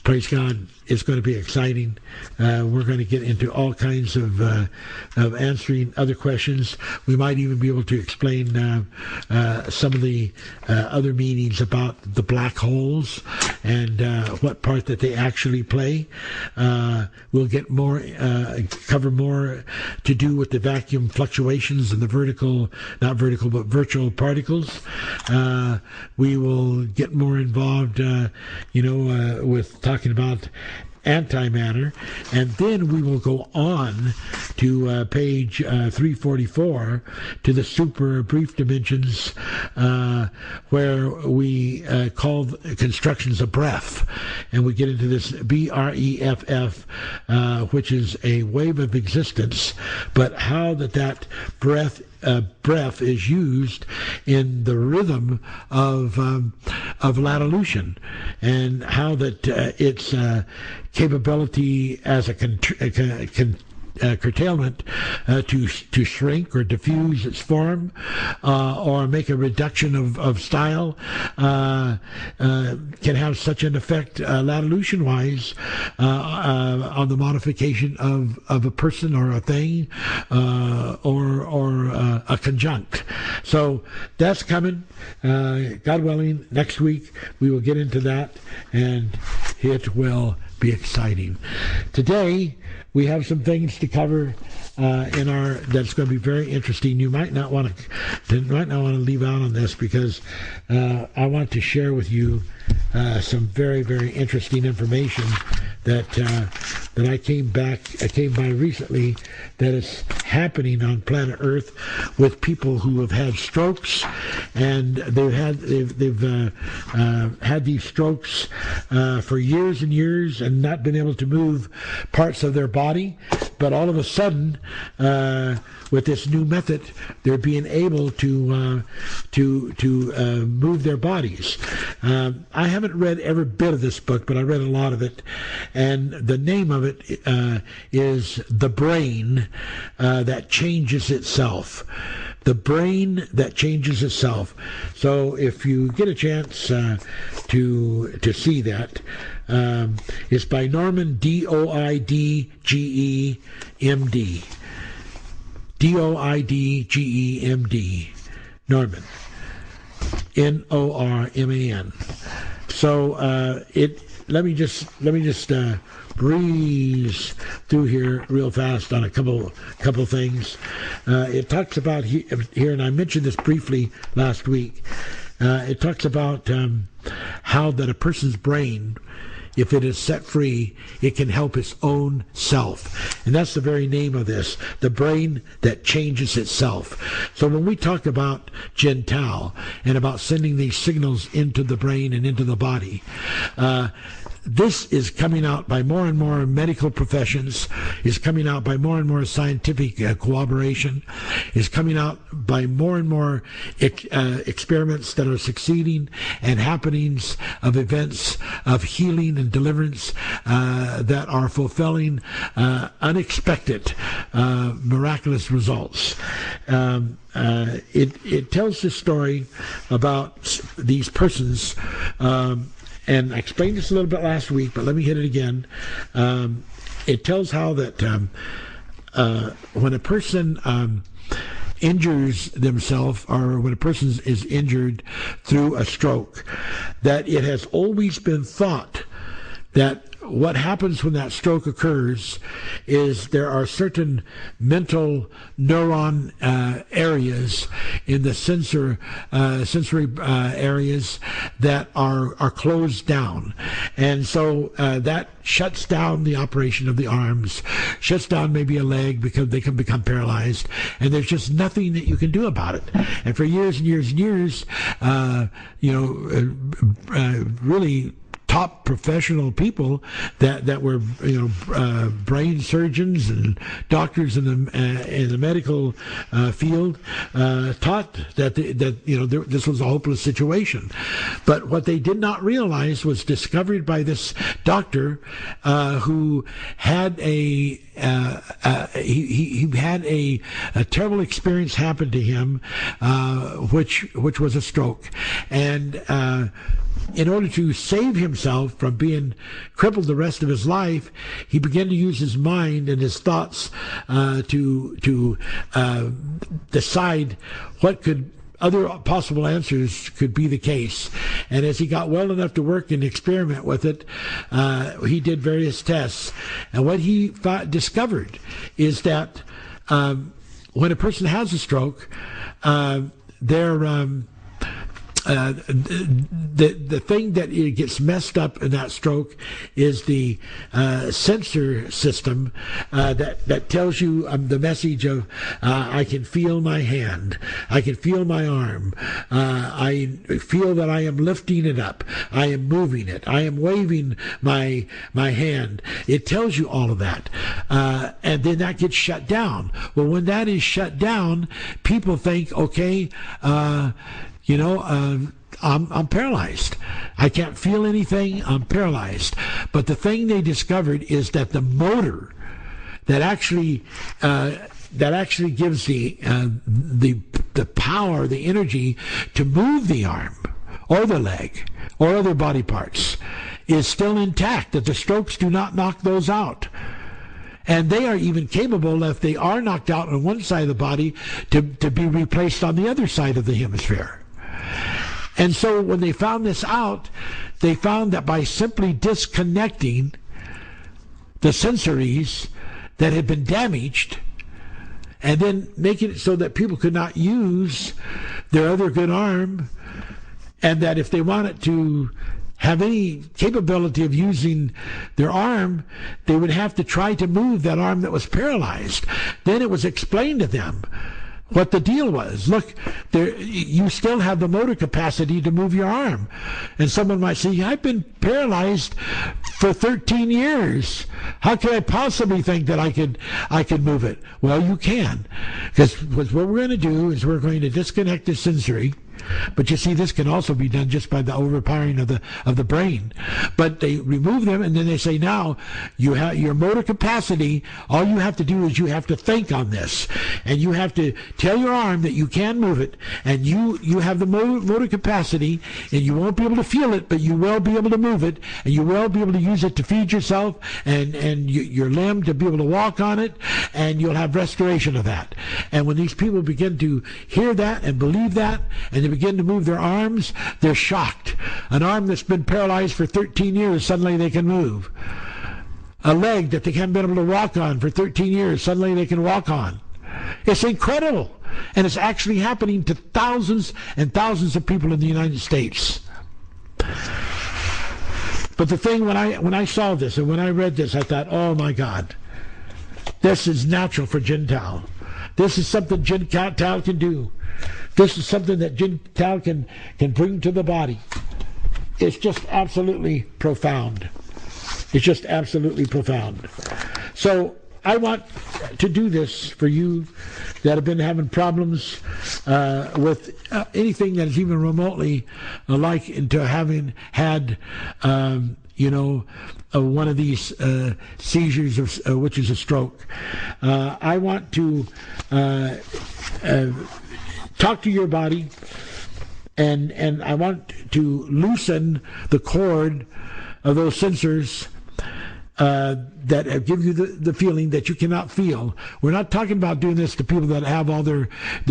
praise God. It's going to be exciting. We're going to get into all kinds of answering other questions. We might even be able to explain some of the other meanings about the black holes and what part that they actually play. We'll get more, cover more to do with the vacuum fluctuations and the virtual particles. We will get more involved, with talking about antimatter, and then we will go on to page 344 to the super brief dimensions, where we call constructions of breath, and we get into this BREFF, which is a wave of existence, but how that breath is used in the rhythm of Lattilution, and how that its capability as a curtailment to shrink or diffuse its form, or make a reduction of style, can have such an effect, Lattilution-wise, on the modification of a person or a thing, or a conjunct. So that's coming. God willing, next week we will get into that, and it will be exciting. Today we have some things to cover that's going to be very interesting. You might not want to leave out on this, because I want to share with you some very, very interesting information that I came by recently, that is happening on planet Earth with people who have had strokes, and they've had these strokes for years and years, and not been able to move parts of their body, but all of a sudden, with this new method, they're being able to move their bodies. I haven't read every bit of this book, but I read a lot of it, and the name of it is The Brain That Changes Itself. The Brain That Changes Itself. So if you get a chance to see that, it's by Norman, Doidgemd. Doidgemd. Norman. Norman. So let me just breeze through here real fast on a couple things. It talks about here, and I mentioned this briefly last week. It talks about how that a person's brain, if it is set free, it can help its own self. And that's the very name of this, the brain that changes itself. So when we talk about Gentile and about sending these signals into the brain and into the body, this is coming out by more and more medical professions, is coming out by more and more scientific cooperation, is coming out by more and more experiments that are succeeding and happenings of events of healing and deliverance that are fulfilling unexpected, miraculous results. It tells the story about these persons, and I explained this a little bit last week, but let me hit it again. It tells how that when a person injures themselves, or when a person is injured through a stroke, that it has always been thought that what happens when that stroke occurs is there are certain mental neuron areas in the sensory areas that are closed down, and so that shuts down the operation of the arms, shuts down maybe a leg because they can become paralyzed, and there's just nothing that you can do about it. And for years and years and years, really top professional people that were brain surgeons and doctors in the medical field taught that this was a hopeless situation. But what they did not realize was discovered by this doctor who had he had a terrible experience happen to him, which was a stroke, and in order to save himself from being crippled the rest of his life, he began to use his mind and his thoughts to decide what other possible answers could be the case. And as he got well enough to work and experiment with it, he did various tests. And what he discovered is that when a person has a stroke, the thing that gets messed up in that stroke is the sensor system that tells you the message of I can feel my hand, I can feel my arm, I feel that I am lifting it up, I am moving it, I am waving my hand. It tells you all of that, and then that gets shut down. Well, when that is shut down, people think, okay, I'm paralyzed. I can't feel anything. I'm paralyzed. But the thing they discovered is that the motor that actually gives the power, the energy to move the arm or the leg or other body parts is still intact. That the strokes do not knock those out. And they are even capable, if they are knocked out on one side of the body, to be replaced on the other side of the hemisphere. And so when they found this out, they found that by simply disconnecting the sensories that had been damaged, and then making it so that people could not use their other good arm, and that if they wanted to have any capability of using their arm, they would have to try to move that arm that was paralyzed. Then it was explained to them what the deal was. Look, you still have the motor capacity to move your arm. And someone might say, I've been paralyzed for 13 years. How could I possibly think that I could move it? Well, you can. Because what we're going to do is we're going to disconnect the sensory. But you see, this can also be done just by the overpowering of the brain. But they remove them, and then they say, now you have your motor capacity. All you have to do is you have to think on this, and you have to tell your arm that you can move it, and you have the motor capacity, and you won't be able to feel it, but you will be able to move it, and you will be able to use it to feed yourself and your limb to be able to walk on it, and you'll have restoration of that. And when these people begin to hear that and believe that, and and they begin to move their arms, they're shocked. An arm that's been paralyzed for 13 years, suddenly they can move. A leg that they haven't been able to walk on for 13 years, suddenly they can walk on. It's incredible. And it's actually happening to thousands and thousands of people in the United States. But the thing, when I saw this and when I read this, I thought, oh my God, this is natural for Gentile. This is something Gentile can do. This is something that Gentile can bring to the body. It's just absolutely profound. It's just absolutely profound. So I want to do this for you that have been having problems with anything that is even remotely like into having had, one of these seizures, which is a stroke. I want to talk to your body, and I want to loosen the cord of those sensors that give you the feeling that you cannot feel. We're not talking about doing this to people that have all their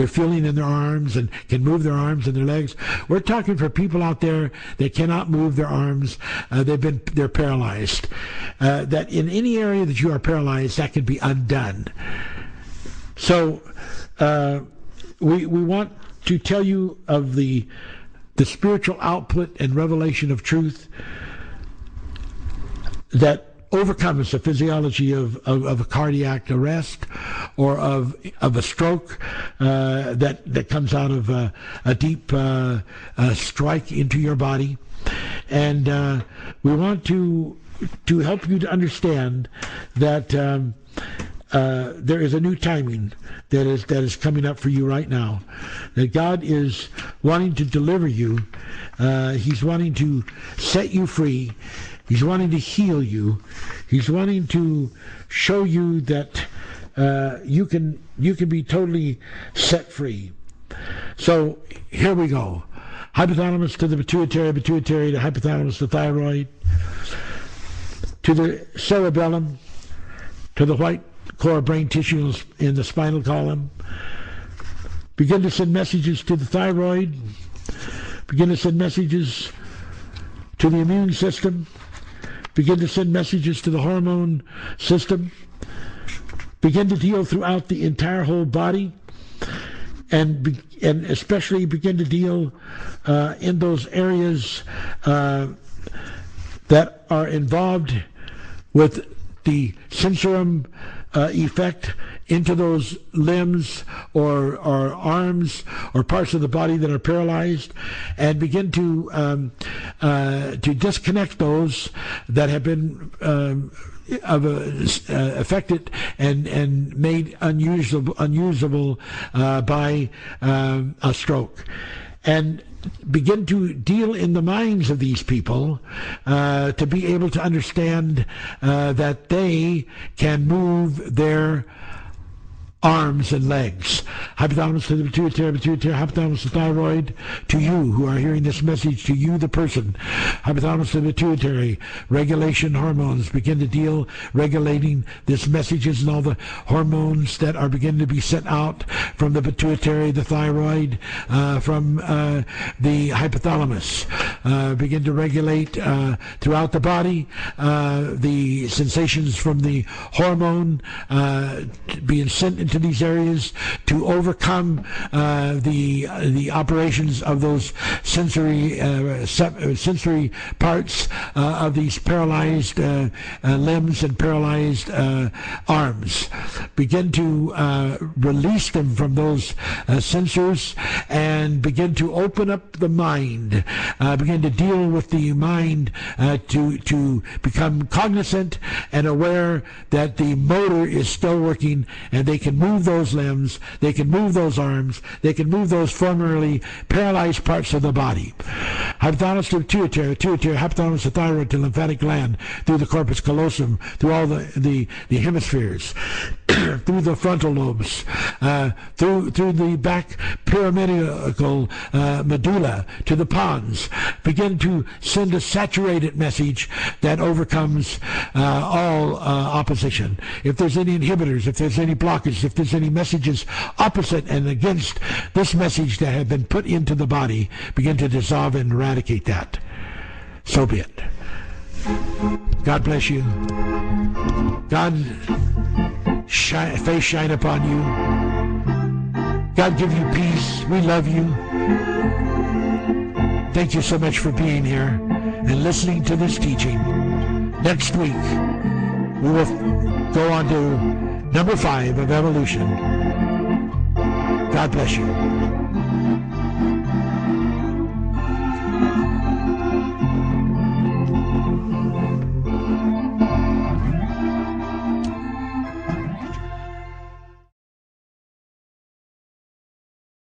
feeling in their arms and can move their arms and their legs. We're talking for people out there that cannot move their arms. They're paralyzed. That in any area that you are paralyzed, that can be undone. So we want to tell you of the spiritual output and revelation of truth that overcomes the physiology of a cardiac arrest or of a stroke that comes out of a deep strike into your body. And we want to help you to understand that there is a new timing that is coming up for you right now. That God is wanting to deliver you. He's wanting to set you free. He's wanting to heal you. He's wanting to show you that you can be totally set free. So here we go. Hypothalamus to the pituitary, pituitary to hypothalamus to thyroid, to the cerebellum, to the white core brain tissue in the spinal column. Begin to send messages to the thyroid. Begin to send messages to the immune system. Begin to send messages to the hormone system. Begin to deal throughout the entire whole body, and especially begin to deal in those areas that are involved with the sensorum effect into those limbs or arms or parts of the body that are paralyzed, and begin to disconnect those that have been affected and made unusable by a stroke, and begin to deal in the minds of these people to be able to understand that they can move their arms and legs. Hypothalamus to the pituitary, pituitary, hypothalamus to thyroid, to you who are hearing this message, to you the person. Hypothalamus to the pituitary, regulation hormones, begin to deal regulating this messages and all the hormones that are beginning to be sent out from the pituitary, the thyroid, from the hypothalamus. Begin to regulate throughout the body the sensations from the hormone being sent into these areas to overcome the operations of those sensory parts of these paralyzed limbs and paralyzed arms. Begin to release them from those sensors and begin to open up the mind. Begin to deal with the mind to become cognizant and aware that the motor is still working, and they can move those limbs, they can move those arms, they can move those formerly paralyzed parts of the body. Hypothalamus to pituitary, pituitary, hypothalamus to thyroid, to lymphatic gland, through the corpus callosum, through all the hemispheres, through the frontal lobes, through the back pyramidal medulla, to the pons. Begin to send a saturated message that overcomes all opposition. If there's any inhibitors, if there's any blockage, if there's any messages opposite opposite and against this message that had been put into the body begin to dissolve and eradicate that. So be it. God bless you. God face shine upon you. God give you peace. We love you. Thank you so much for being here and listening to this teaching. Next week, we will go on to number 5 of evolution. God bless you.